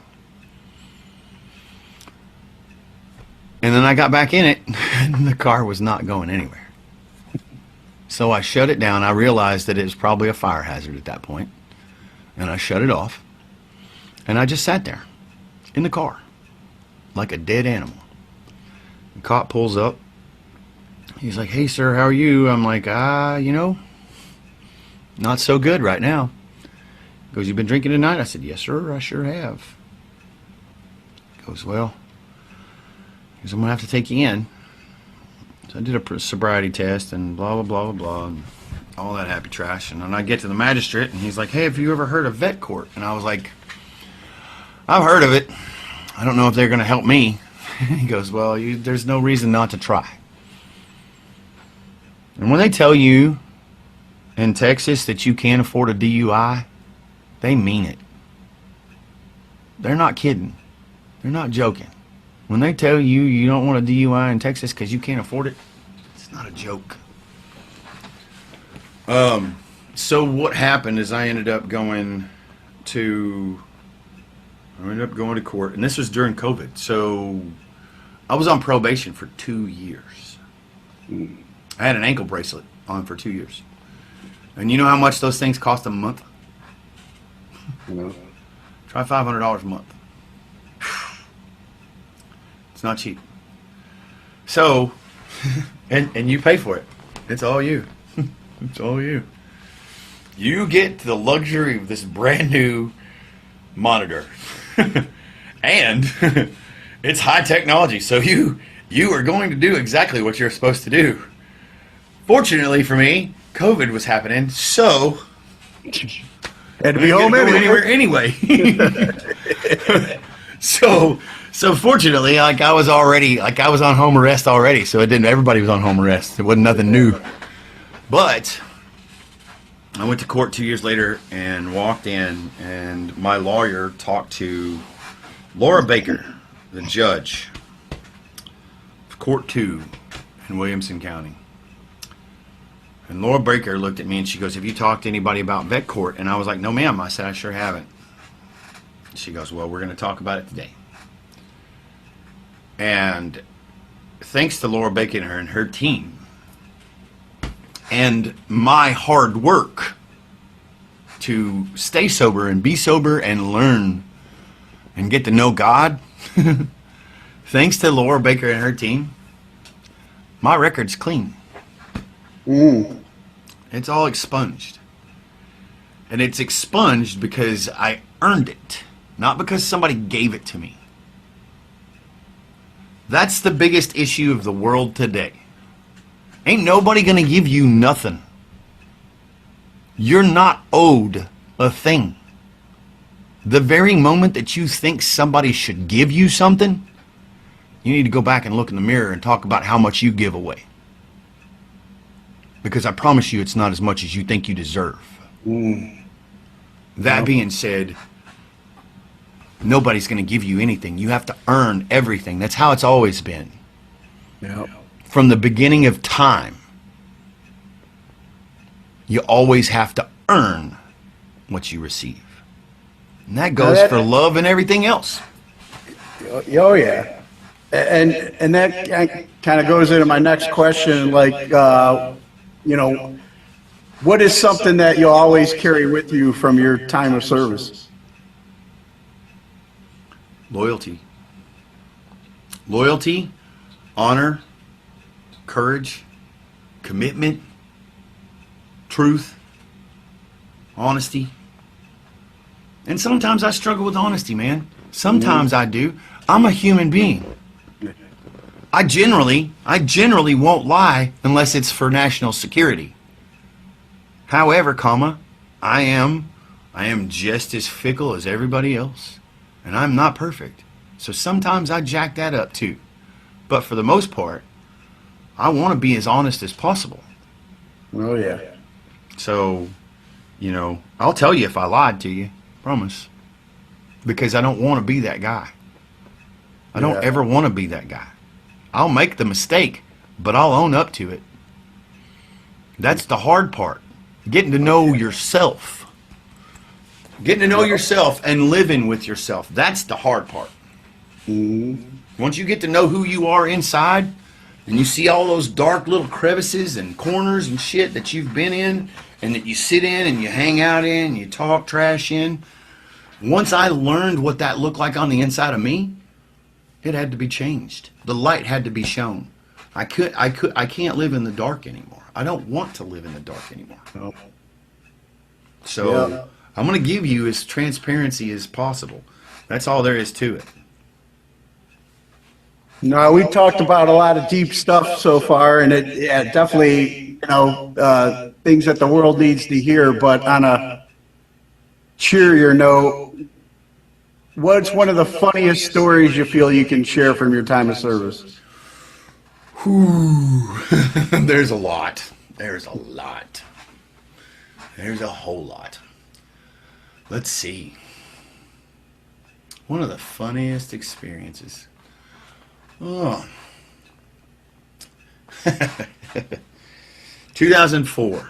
Speaker 6: And then I got back in it, and the car was not going anywhere. So I shut it down. I realized that it was probably a fire hazard at that point. And I shut it off. And I just sat there in the car like a dead animal. The cop pulls up. He's like, "Hey, sir, how are you?" I'm like, not so good right now. He goes, "You been drinking tonight?" I said, "Yes, sir, I sure have." He goes, "Well," he goes, "I'm going to have to take you in." So I did a sobriety test and blah, blah, blah, blah, blah, and all that happy trash. And then I get to the magistrate, and he's like, "Hey, have you ever heard of vet court?" And I was like, "I've heard of it. I don't know if they're going to help me." He goes, "Well, there's no reason not to try." And when they tell you in Texas that you can't afford a DUI, they mean it. They're not kidding. They're not joking. When they tell you you don't want a DUI in Texas because you can't afford it, it's not a joke. So what happened is I ended up going to court, and this was during COVID. So I was on probation for 2 years. I had an ankle bracelet on for 2 years. And you know how much those things cost a month?
Speaker 5: No.
Speaker 6: Try $500 a month. It's not cheap. So, and you pay for it. It's all you. It's all you. You get the luxury of this brand new monitor. And it's high technology. So you are going to do exactly what you're supposed to do Fortunately for me, COVID was happening, so
Speaker 5: Had to be
Speaker 6: I
Speaker 5: home
Speaker 6: couldn't go
Speaker 5: anyway.
Speaker 6: So fortunately, I was on home arrest already, so it didn't. Everybody was on home arrest. It wasn't nothing new. But I went to court 2 years later and walked in, and my lawyer talked to Laura Baker, the judge, Court 2 in Williamson County. And Laura Baker looked at me and she goes, "Have you talked to anybody about vet court?" And I was like, "No, ma'am." I said, "I sure haven't." She goes, "Well, we're going to talk about it today." And thanks to Laura Baker and her team and my hard work to stay sober and be sober and learn and get to know God, thanks to Laura Baker and her team, my record's clean. It's all expunged. And it's expunged because I earned it, not because somebody gave it to me. That's the biggest issue of the world today. Ain't nobody gonna give you nothing. You're not owed a thing. The very moment that you think somebody should give you something, you need to go back and look in the mirror and talk about how much you give away. Because I promise you it's not as much as you think you deserve. That being said, nobody's going to give you anything. You have to earn everything. That's how it's always been.
Speaker 5: Yep.
Speaker 6: From the beginning of time, you always have to earn what you receive. And that goes for love and everything else.
Speaker 5: Oh yeah, and that kind of goes into my next question. Like, what is something that you'll always carry with you from your time of service?
Speaker 6: Loyalty. Loyalty, honor, courage, commitment, truth, honesty. And sometimes I struggle with honesty, man. Sometimes I do. I'm a human being. I generally won't lie unless it's for national security. However, I am just as fickle as everybody else, and I'm not perfect. So sometimes I jack that up too. But for the most part, I want to be as honest as possible.
Speaker 5: Oh yeah.
Speaker 6: So, I'll tell you if I lied to you, promise. Because I don't want to be that guy. I don't ever want to be that guy. I'll make the mistake, but I'll own up to it. That's the hard part. Getting to know yourself. Getting to know yourself and living with yourself. That's the hard part. Once you get to know who you are inside, and you see all those dark little crevices and corners and shit that you've been in, and that you sit in and you hang out in, and you talk trash in. Once I learned what that looked like on the inside of me, it had to be changed. The light had to be shown. I can't live in the dark anymore. I don't want to live in the dark anymore.
Speaker 5: Nope.
Speaker 6: So I'm going to give you as transparency as possible. That's all there is to it.
Speaker 5: No, we talked about a lot of deep stuff so far, and it definitely, things that the world needs to hear. But on a cheerier note, what's one of the funniest stories you feel you can share from your time of service?
Speaker 6: There's a lot. There's a lot. There's a whole lot. Let's see. One of the funniest experiences. Oh. 2004.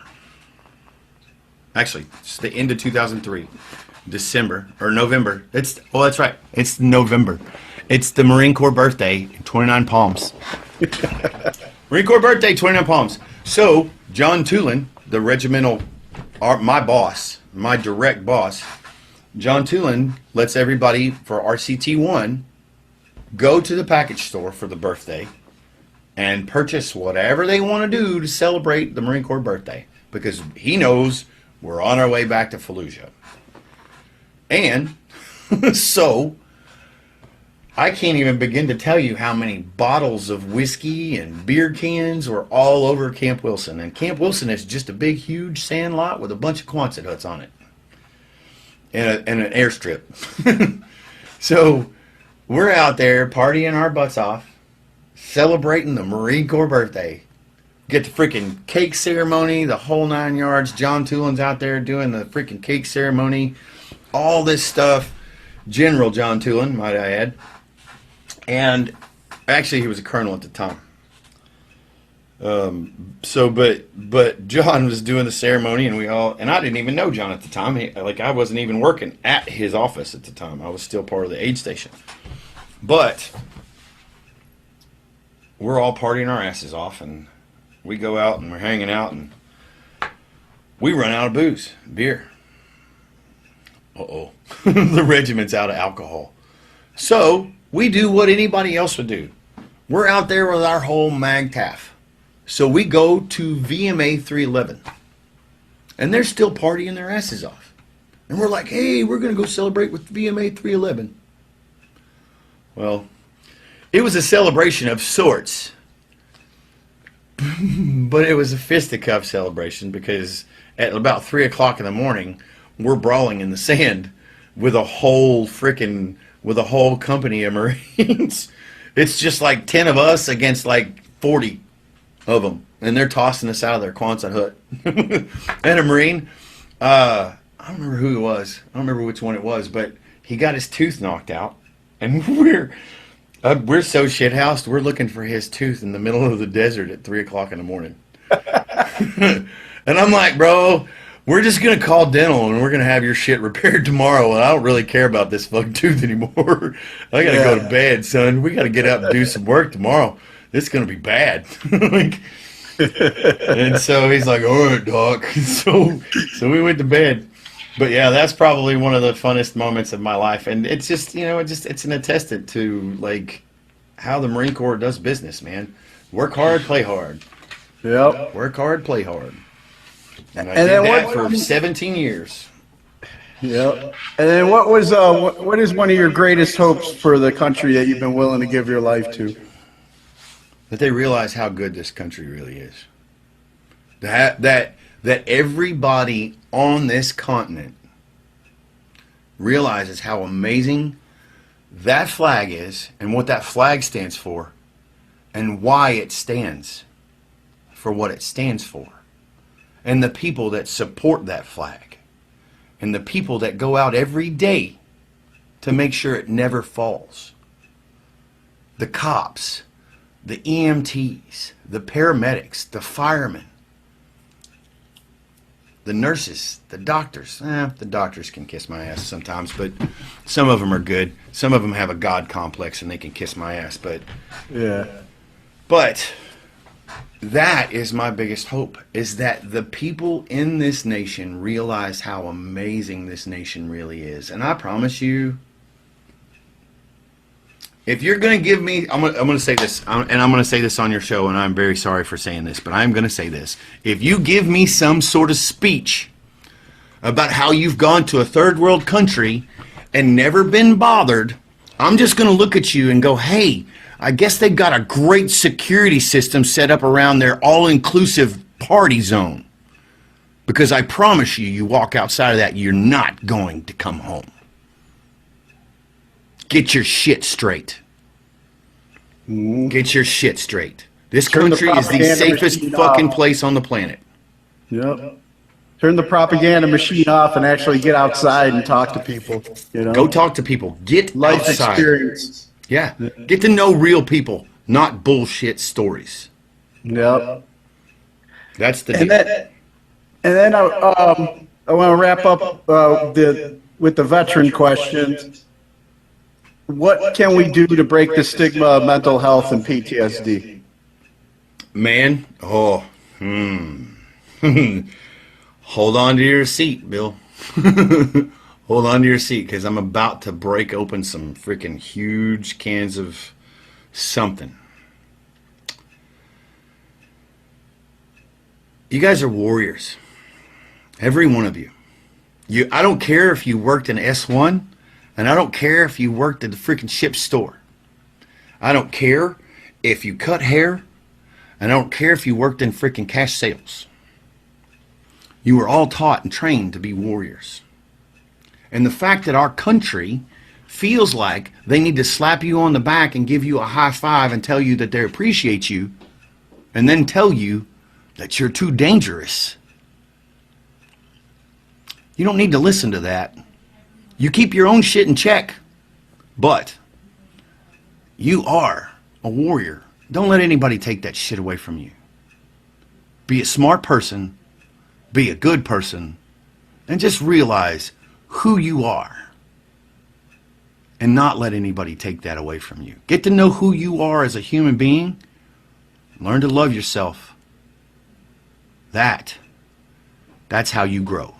Speaker 6: Actually, it's the end of 2003. December or November. That's right. It's November. It's the Marine Corps birthday, 29 Palms. Marine Corps birthday, 29 Palms. So, John Tulin, the regimental, my boss, my direct boss, John Tulin lets everybody for RCT1 go to the package store for the birthday and purchase whatever they want to do to celebrate the Marine Corps birthday, because he knows we're on our way back to Fallujah. And so I can't even begin to tell you how many bottles of whiskey and beer cans were all over Camp Wilson. And Camp Wilson is just a big, huge sand lot with a bunch of Quonset huts on it. And an airstrip. So we're out there partying our butts off, celebrating the Marine Corps birthday. Get the freaking cake ceremony, the whole 9 yards. John Toolan's out there doing the freaking cake ceremony. All this stuff. General John Toolan, might I add. And actually, he was a colonel at the time. But John was doing the ceremony, and I didn't even know John at the time. I wasn't even working at his office at the time. I was still part of the aid station. But we're all partying our asses off, and we go out and we're hanging out, and we run out of booze, beer. Uh-oh. The regiment's out of alcohol. So we do what anybody else would do. We're out there with our whole mag taff. So we go to VMA 311. And they're still partying their asses off. And we're like, hey, we're going to go celebrate with VMA 311. Well, it was a celebration of sorts. But it was a fisticuff celebration because at about 3 o'clock in the morning, we're brawling in the sand with a whole company of Marines. It's just like 10 of us against like 40 of them, and they're tossing us out of their Quonset hut. And a Marine, I don't remember who it was. I don't remember which one it was, but he got his tooth knocked out, and we're so shithoused. We're looking for his tooth in the middle of the desert at 3 o'clock in the morning. And I'm like, bro, we're just going to call dental and we're going to have your shit repaired tomorrow. And I don't really care about this fucking tooth anymore. I got to go to bed, son. We got to get up and do some work tomorrow. This is going to be bad. And so he's like, all right, doc. So we went to bed. But yeah, that's probably one of the funnest moments of my life. And it's just, it's an attestant to like how the Marine Corps does business, man. Work hard, play hard.
Speaker 5: Yep.
Speaker 6: Work hard, play hard. And I did that for 17 years.
Speaker 5: Yep. And then what is one of your greatest hopes for the country that you've been willing to give your life to?
Speaker 6: That they realize how good this country really is. That everybody on this continent realizes how amazing that flag is and what that flag stands for and why it stands for what it stands for. And the people that support that flag. And the people that go out every day to make sure it never falls. The cops, the EMTs, the paramedics, the firemen, the nurses, the doctors. The doctors can kiss my ass sometimes, but some of them are good. Some of them have a God complex and they can kiss my ass, but that is my biggest hope, is that the people in this nation realize how amazing this nation really is. And I promise you, if you're going to give me, I'm going to say this, and I'm going to say this on your show, and I'm very sorry for saying this, but I'm going to say this. If you give me some sort of speech about how you've gone to a third world country and never been bothered, I'm just going to look at you and go, hey, I guess they've got a great security system set up around their all-inclusive party zone. Because I promise you, you walk outside of that, you're not going to come home. Get your shit straight. Get your shit straight. This country is the safest fucking place on the planet.
Speaker 5: Yep. Turn the propaganda machine off and actually get outside and talk to people.
Speaker 6: Go talk to people. Get
Speaker 5: life
Speaker 6: outside.
Speaker 5: Experience.
Speaker 6: Yeah. Get to know real people, not bullshit stories.
Speaker 5: Yep.
Speaker 6: That's the
Speaker 5: deal. And then I want to wrap up with the veteran questions. What can we do to break the stigma of mental health and PTSD?
Speaker 6: Man, hold on to your seat, Bill. Hold on to your seat, because I'm about to break open some freaking huge cans of something. You guys are warriors. Every one of you. I don't care if you worked in S1, and I don't care if you worked at the freaking ship store. I don't care if you cut hair. I don't care if you worked in freaking cash sales. You were all taught and trained to be warriors. And the fact that our country feels like they need to slap you on the back and give you a high five and tell you that they appreciate you, and then tell you that you're too dangerous. You don't need to listen to that. You keep your own shit in check. But you are a warrior. Don't let anybody take that shit away from you. Be a smart person. Be a good person. And just realize who you are. And not let anybody take that away from you. Get to know who you are as a human being. Learn to love yourself. That's how you grow.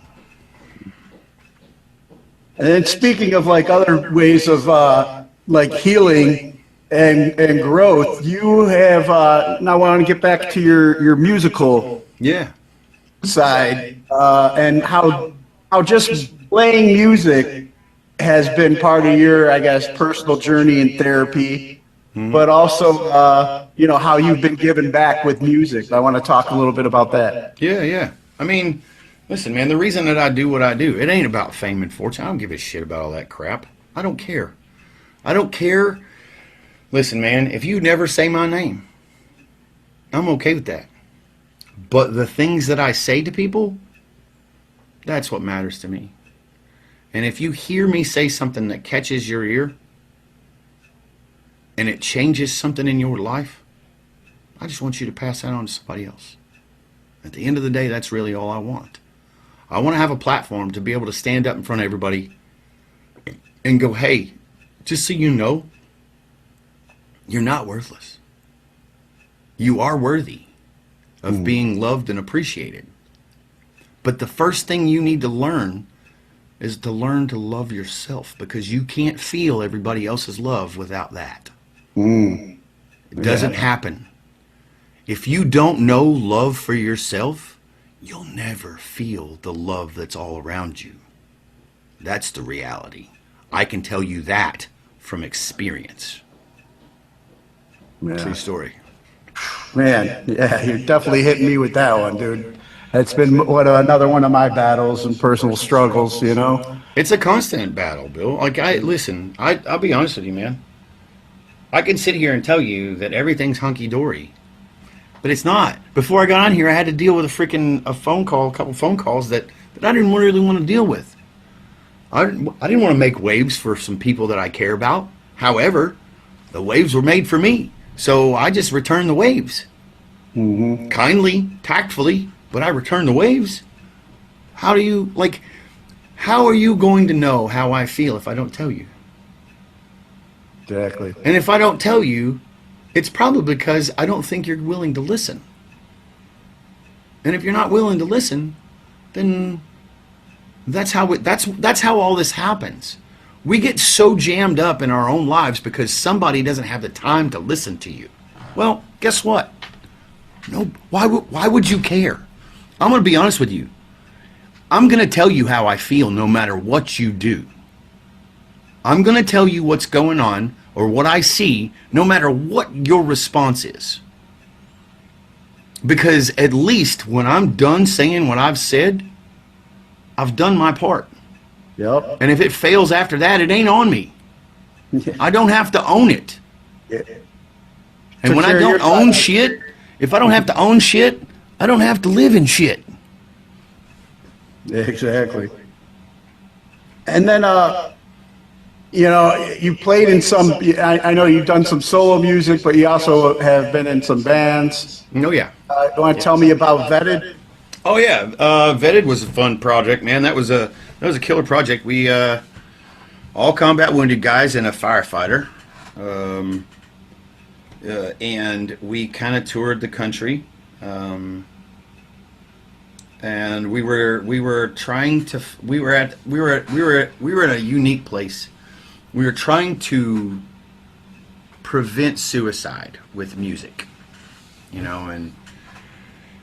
Speaker 5: And then speaking of like other ways of like healing and growth, you have now I want to get back to your musical side and how just playing music has been part of your, I guess, personal journey in therapy, but also how you've been giving back with music. I want to talk a little bit about that.
Speaker 6: Yeah. I mean, listen, man, the reason that I do what I do, it ain't about fame and fortune. I don't give a shit about all that crap. I don't care. Listen, man, if you never say my name, I'm okay with that. But the things that I say to people, that's what matters to me. And if you hear me say something that catches your ear and it changes something in your life, I just want you to pass that on to somebody else. At the end of the day, that's really all I want. I want to have a platform to be able to stand up in front of everybody and go, hey, just so you know, you're not worthless. You are worthy of being loved and appreciated. But the first thing you need to learn is to learn to love yourself, because you can't feel everybody else's love without that. It doesn't happen. If you don't know love for yourself, you'll never feel the love that's all around you. That's the reality. I can tell you that from experience.
Speaker 5: Yeah.
Speaker 6: True story.
Speaker 5: Man, yeah, you're definitely hitting me with that one, dude. It's been another one of my battles and personal struggles,
Speaker 6: It's a constant battle, Bill. Like, I'll be honest with you, man. I can sit here and tell you that everything's hunky-dory. But it's not. Before I got on here, I had to deal with a couple phone calls that I didn't really want to deal with. I didn't want to make waves for some people that I care about. However, the waves were made for me. So I just returned the waves. Kindly, tactfully, but I returned the waves. How are you going to know how I feel if I don't tell you?
Speaker 5: Exactly.
Speaker 6: And if I don't tell you, it's probably because I don't think you're willing to listen. And if you're not willing to listen, then that's how all this happens. We get so jammed up in our own lives because somebody doesn't have the time to listen to you. Well, guess what? No, why would you care? I'm going to be honest with you. I'm going to tell you how I feel no matter what you do. I'm going to tell you what's going on or what I see no matter what your response is. Because at least when I'm done saying what I've said, I've done my part.
Speaker 5: Yep.
Speaker 6: And if it fails after that, it ain't on me. I don't have to own it.
Speaker 5: Yeah.
Speaker 6: And when I don't own shit, if I don't have to own shit, I don't have to live in shit.
Speaker 5: Exactly. And then, you played in some, I know you've done some solo music, but you also have been in some bands.
Speaker 6: Oh, yeah.
Speaker 5: You want to tell me about Vetted?
Speaker 6: Oh, yeah. Vetted was a fun project, man. That was a killer project. We, all combat wounded guys and a firefighter. And we kind of toured the country. And we were trying to, we were at a unique place. We were trying to prevent suicide with music, and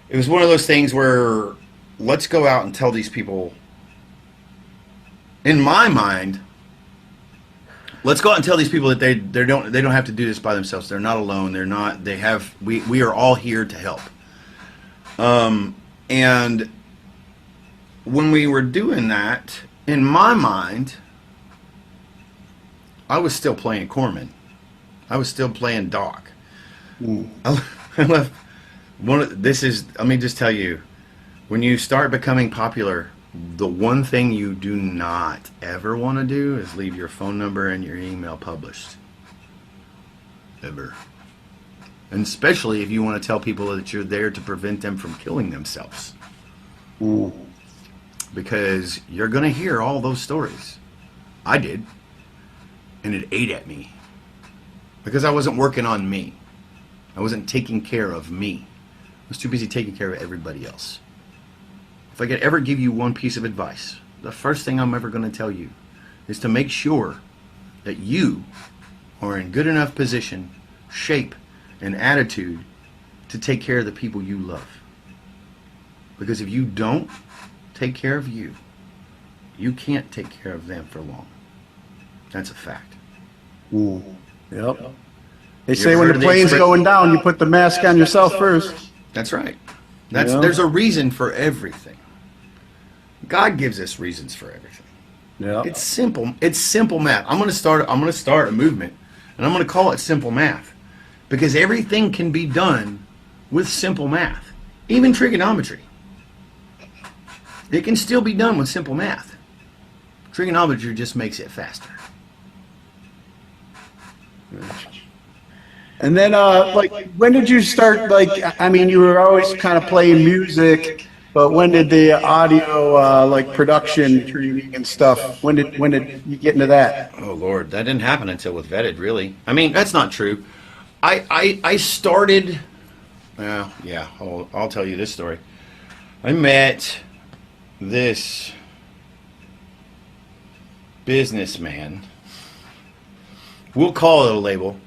Speaker 6: it was one of those things where let's go out and tell these people, in my mind, let's go out and tell these people that they don't have to do this by themselves. They're not alone. They're not. They have. We are all here to help. And when we were doing that, in my mind, I was still playing corpsman. I was still playing doc. I left let me just tell you, when you start becoming popular, the one thing you do not ever want to do is leave your phone number and your email published. Ever. And especially if you want to tell people that you're there to prevent them from killing themselves. Because you're going to hear all those stories. I did. And it ate at me. Because I wasn't working on me. I wasn't taking care of me. I was too busy taking care of everybody else. If I could ever give you one piece of advice, the first thing I'm ever going to tell you is to make sure that you are in good enough position, shape, and attitude to take care of the people you love. Because if you don't take care of you, you can't take care of them for long. That's a fact.
Speaker 5: Yep. They say when the plane's going down, you put the mask on yourself first.
Speaker 6: That's right. There's a reason for everything. God gives us reasons for everything.
Speaker 5: Yeah.
Speaker 6: It's simple. It's simple math. I'm going to start a movement, and I'm going to call it simple math, because everything can be done with simple math, even trigonometry. It can still be done with simple math. Trigonometry just makes it faster.
Speaker 5: And then, like, when did you start, like, I mean, you were always kind of playing music, but when did the audio, like, production training and stuff, when did you get into that?
Speaker 6: Oh, Lord, that didn't happen until with Vetted, really. I mean, that's not true. I started, well, yeah, I'll tell you this story. I met this businessman. We'll call it a label.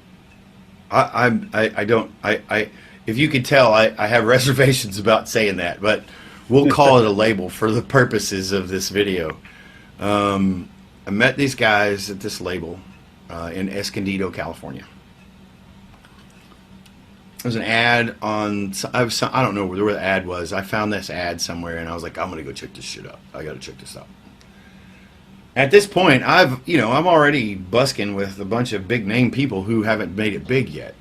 Speaker 6: If you could tell, I have reservations about saying that, but we'll call it a label for the purposes of this video. I met these guys at this label in Escondido, California. There was an ad on, I don't know where the ad was. I found this ad somewhere, and I was like, I'm going to go check this shit out. I got to check this out. At this point, I'm already busking with a bunch of big name people who haven't made it big yet,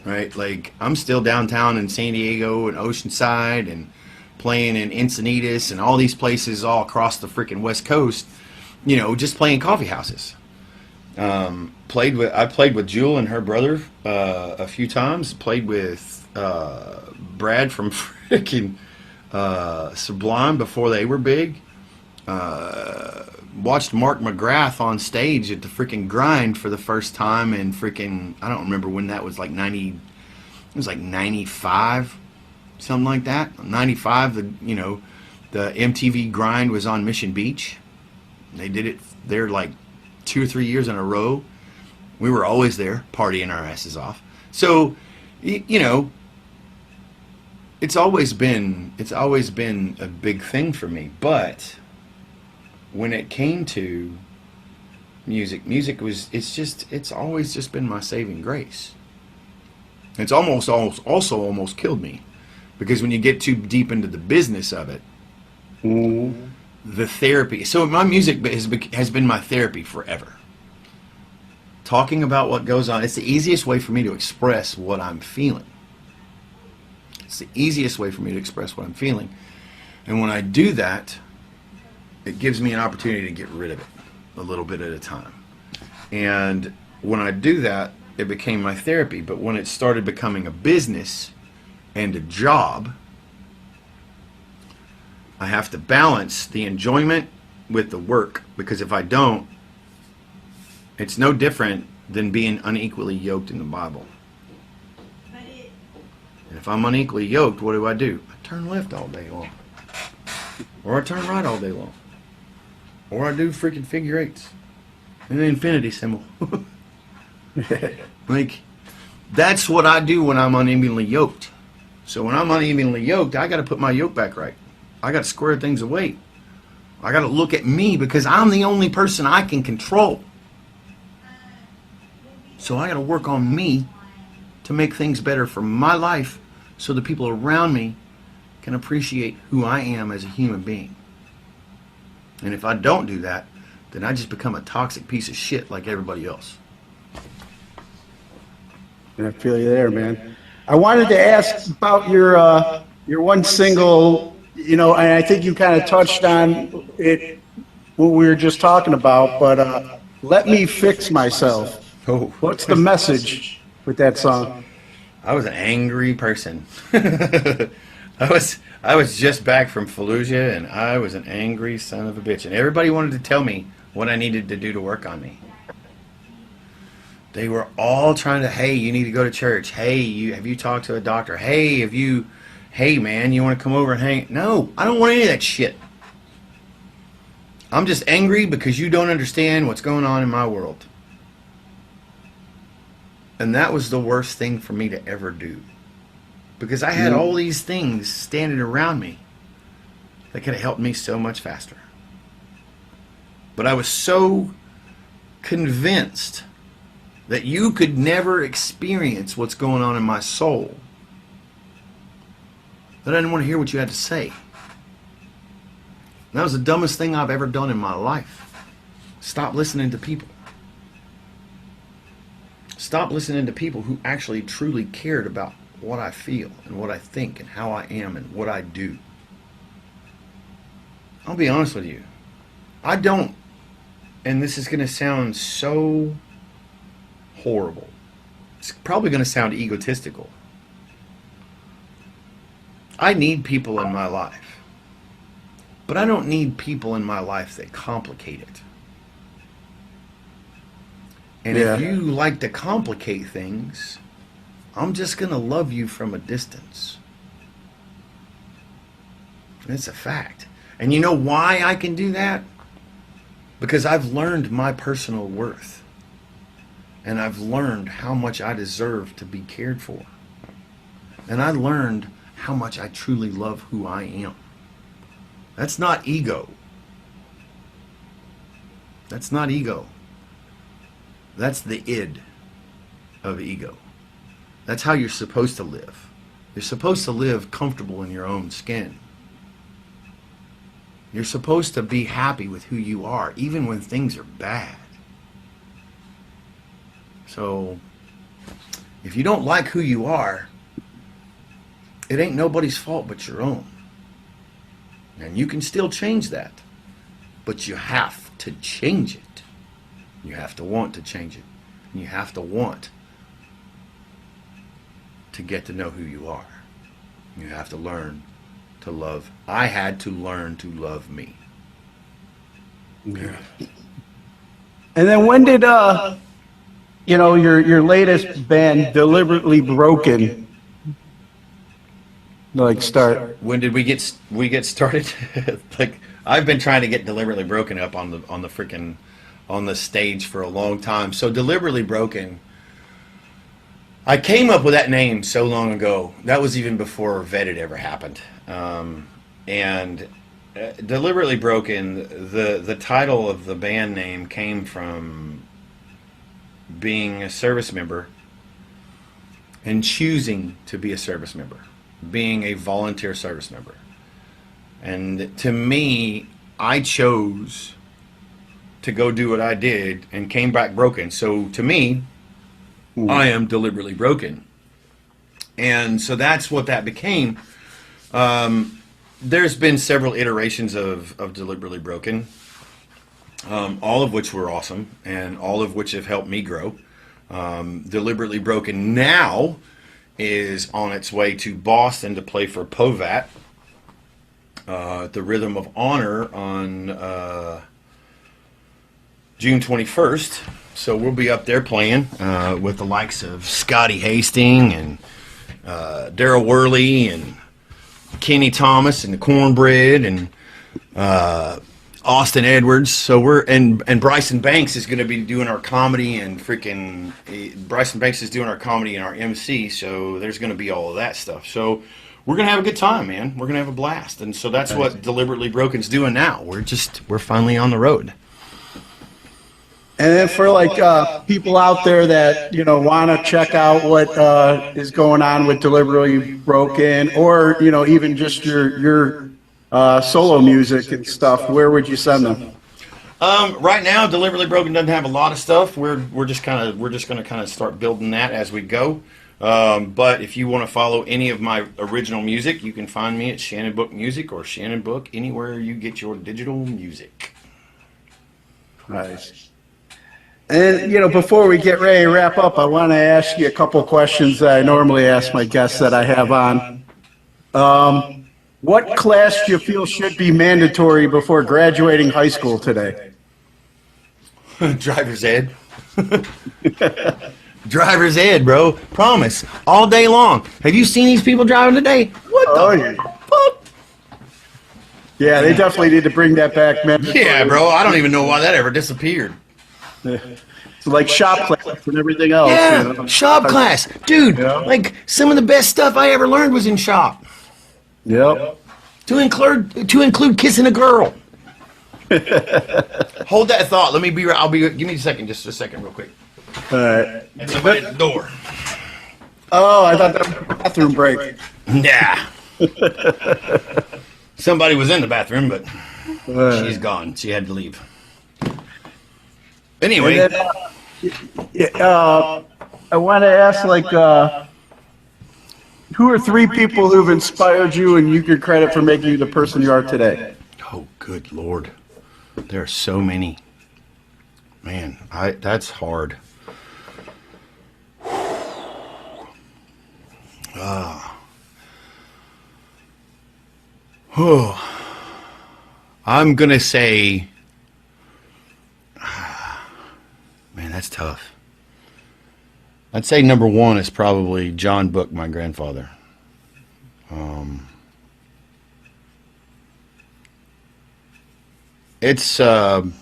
Speaker 6: right? Like, I'm still downtown in San Diego and Oceanside and playing in Encinitas and all these places all across the freaking West Coast, just playing coffee houses. I played with Jewel and her brother a few times. Played with Brad from freaking Sublime before they were big. Watched Mark McGrath on stage at the freaking Grind for the first time in freaking, I don't remember when that was, like 90, it was like 95, something like that. 95, the MTV Grind was on Mission Beach. They did it there like 2 or 3 years in a row. We were always there, partying our asses off. So, it's always been a big thing for me, but when it came to music it's always just been my saving grace. It's also almost killed me, because when you get too deep into the business of it, the therapy. So my music has been my therapy forever. Talking about what goes on, it's the easiest way for me to express what I'm feeling. It's the easiest way for me to express what I'm feeling. And when I do that, it gives me an opportunity to get rid of it a little bit at a time. And when I do that, it became my therapy. But when it started becoming a business and a job, I have to balance the enjoyment with the work, because if I don't, it's no different than being unequally yoked in the Bible. And if I'm unequally yoked, what do? I turn left all day long. Or I turn right all day long. Or I do freaking figure eights and the infinity symbol. Like, that's what I do when I'm unevenly yoked. So when I'm unevenly yoked, I got to put my yoke back right. I got to square things away. I got to look at me, because I'm the only person I can control. So I got to work on me to make things better for my life so the people around me can appreciate who I am as a human being. And if I don't do that, then I just become a toxic piece of shit like everybody else.
Speaker 5: I feel you there, man. I wanted to ask about your one single, and I think you kind of touched on it what we were just talking about, but Let Me Fix Myself.
Speaker 6: Oh.
Speaker 5: What's the message with that song?
Speaker 6: I was an angry person. I was just back from Fallujah, and I was an angry son of a bitch. And everybody wanted to tell me what I needed to do to work on me. They were all trying to, hey, you need to go to church. Hey, have you talked to a doctor? Hey, man, you want to come over and hang? No, I don't want any of that shit. I'm just angry because you don't understand what's going on in my world. And that was the worst thing for me to ever do. Because I had all these things standing around me that could have helped me so much faster. But I was so convinced that you could never experience what's going on in my soul that I didn't want to hear what you had to say. And that was the dumbest thing I've ever done in my life. Stop listening to people. Stop listening to people who actually truly cared about what I feel and what I think and how I am and what I do. I'll be honest with you. I don't, and this is going to sound so horrible. It's probably going to sound egotistical. I need people in my life. But I don't need people in my life that complicate it. And if you like to complicate things, I'm just going to love you from a distance. It's a fact. And you know why I can do that? Because I've learned my personal worth. And I've learned how much I deserve to be cared for. And I learned how much I truly love who I am. That's not ego. That's not ego. That's the id of ego. That's how you're supposed to live. You're supposed to live comfortable in your own skin. You're supposed to be happy with who you are, even when things are bad. So, if you don't like who you are, it ain't nobody's fault but your own. And you can still change that. But you have to change it. You have to want to change it. And you have to want to get to know who you are. You have to learn to love. I had to learn to love me.
Speaker 5: Yeah. And then when did your latest band, Deliberately Broken, start?
Speaker 6: When did we get started? Like, I've been trying to get Deliberately Broken up on the stage for a long time. So Deliberately Broken, I came up with that name so long ago. That was even before Vetted ever happened. And Deliberately Broken, the title of the band name came from being a service member and choosing to be a service member, being a volunteer service member. And to me, I chose to go do what I did and came back broken. So to me, I am deliberately broken. And so that's what that became. There's been several iterations of Deliberately Broken, all of which were awesome and all of which have helped me grow. Deliberately Broken now is on its way to Boston to play for POVAT at the Rhythm of Honor on June 21st. So we'll be up there playing with the likes of Scotty Hastings and Daryl Worley and Kenny Thomas and the Cornbread and Austin Edwards. So and Bryson Banks is going to be doing our comedy and Bryson Banks is doing our comedy and our MC. So there's going to be all of that stuff. So we're going to have a good time, man. We're going to have a blast. And so that's what Deliberately Broken's doing now. We're finally on the road.
Speaker 5: And then for like people out there that want to check out what is going on with Deliberately Broken, or even just your solo music and stuff, where would you send them?
Speaker 6: Right now, Deliberately Broken doesn't have a lot of stuff. We're just going to kind of start building that as we go. But if you want to follow any of my original music, you can find me at Shannon Book Music or Shannon Book anywhere you get your digital music.
Speaker 5: Nice. And before we get ready to wrap up, I want to ask you a couple questions that I normally ask my guests that I have on. What class do you feel should be mandatory before graduating high school today?
Speaker 6: Driver's ed. Driver's ed, bro. Promise. All day long. Have you seen these people driving today? What the fuck?
Speaker 5: Yeah, they definitely need to bring that back, man.
Speaker 6: Yeah, bro. I don't even know why that ever disappeared.
Speaker 5: It's like shop class and everything else.
Speaker 6: Yeah, shop class. Dude, like some of the best stuff I ever learned was in shop.
Speaker 5: Yep.
Speaker 6: To include kissing a girl. Hold that thought. Let me be right. Give me a second, just a second real quick.
Speaker 5: All right.
Speaker 6: And somebody at the door.
Speaker 5: Oh, I thought that was a bathroom break.
Speaker 6: Yeah. Somebody was in the bathroom, but she's gone. She had to leave. Anyway.
Speaker 5: I want to ask, like, who are three people who've inspired you and you get credit for making you the person you are today?
Speaker 6: Oh, good Lord. There are so many. Man, that's hard. I'm going to say, man, that's tough. I'd say number one is probably John Book, my grandfather. It's and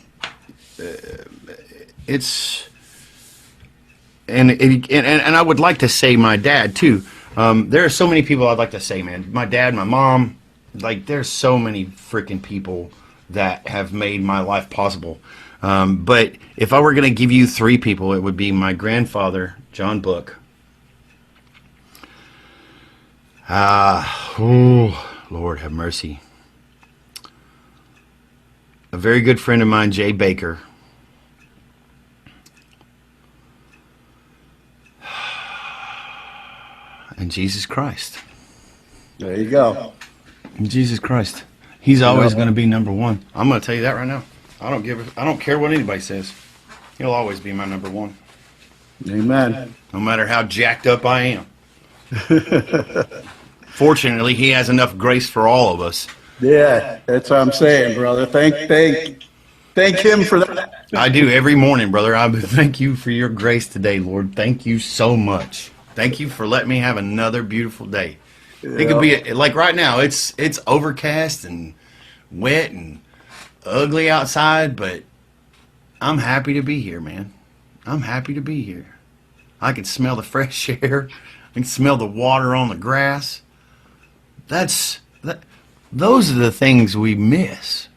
Speaker 6: I would like to say my dad too. There are so many people I'd like to say, man. My dad, my mom, like there's so many freaking people that have made my life possible. But if I were going to give you three people, it would be my grandfather, John Book. Lord have mercy. A very good friend of mine, Jay Baker. And Jesus Christ.
Speaker 5: There you go.
Speaker 6: And Jesus Christ. He's always going to be number one. I'm going to tell you that right now. I don't care what anybody says. He'll always be my number one.
Speaker 5: Amen.
Speaker 6: No matter how jacked up I am. Fortunately, he has enough grace for all of us.
Speaker 5: Yeah, that's what I'm saying, brother. Thank him for that.
Speaker 6: I do every morning, brother. I thank you for your grace today, Lord. Thank you so much. Thank you for letting me have another beautiful day. It could be like right now. It's overcast and wet and ugly outside, but I'm happy to be here, man. I'm happy to be here. I can smell the fresh air. I can smell the water on the grass. Those are the things we miss.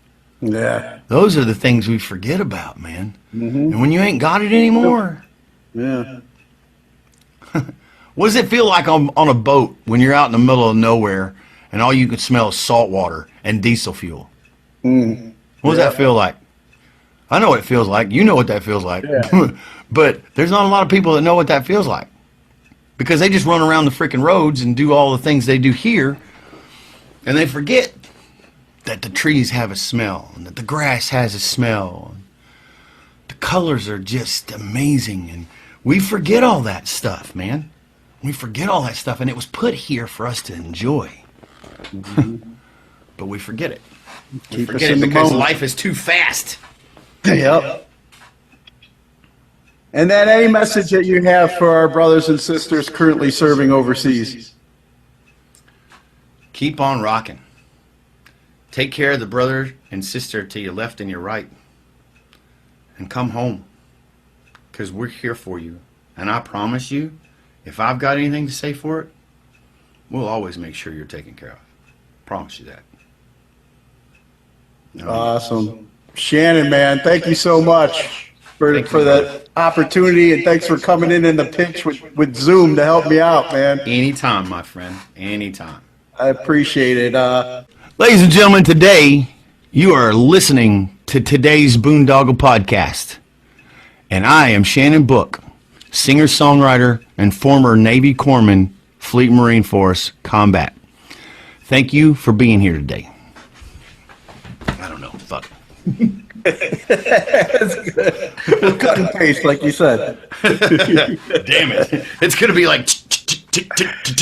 Speaker 5: Yeah.
Speaker 6: Those are the things we forget about, man. Mm-hmm. And when you ain't got it anymore.
Speaker 5: Yeah.
Speaker 6: What does it feel like on a boat when you're out in the middle of nowhere and all you can smell is salt water and diesel fuel?
Speaker 5: Mm.
Speaker 6: What does that feel like? I know what it feels like. You know what that feels like.
Speaker 5: Yeah.
Speaker 6: But there's not a lot of people that know what that feels like. Because they just run around the freaking roads and do all the things they do here. And they forget that the trees have a smell and that the grass has a smell. And the colors are just amazing. And we forget all that stuff, man. We forget all that stuff. And it was put here for us to enjoy. Mm-hmm. But we forget it. We forget it because life is too fast.
Speaker 5: Yep. And then any message that you have for our brothers and sisters currently serving overseas?
Speaker 6: Keep on rocking. Take care of the brother and sister to your left and your right. And come home. Because we're here for you. And I promise you, if I've got anything to say for it, we'll always make sure you're taken care of. Promise you that.
Speaker 5: Awesome. Shannon, man, thank you so much. for
Speaker 6: Thank you,
Speaker 5: the opportunity, and thanks for coming in the pitch with Zoom to help me out, man.
Speaker 6: Anytime, my friend. Anytime.
Speaker 5: I appreciate it.
Speaker 6: Ladies and gentlemen, today you are listening to today's Boondoggle podcast. And I am Shannon Book, singer-songwriter and former Navy Corpsman, Fleet Marine Force, Combat. Thank you for being here today. I don't know. Fuck.
Speaker 5: That's good. We'll cut and paste, like you said.
Speaker 6: Damn it. It's going to be like...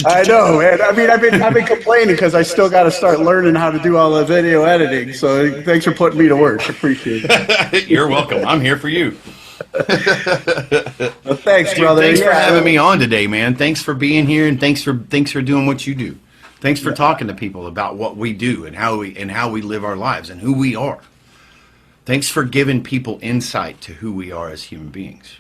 Speaker 5: I know, man. I mean, I've been complaining because I still got to start learning how to do all the video editing. So thanks for putting me to work. Appreciate it.
Speaker 6: You're welcome. I'm here for you.
Speaker 5: Well, thanks,
Speaker 6: Dude,
Speaker 5: brother.
Speaker 6: thanks for having me on today, man. Thanks for being here, and thanks for doing what you do. Thanks for talking to people about what we do and how we live our lives and who we are. Thanks for giving people insight to who we are as human beings.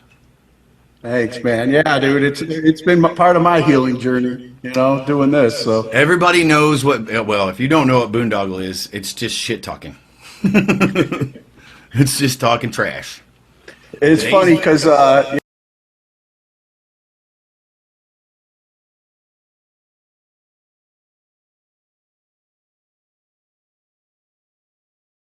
Speaker 5: Thanks, man. Yeah, dude, it's been part of my healing journey, doing this. So
Speaker 6: Everybody knows what. Well, if you don't know what boondoggle is, it's just shit talking. It's just talking trash.
Speaker 5: it's funny because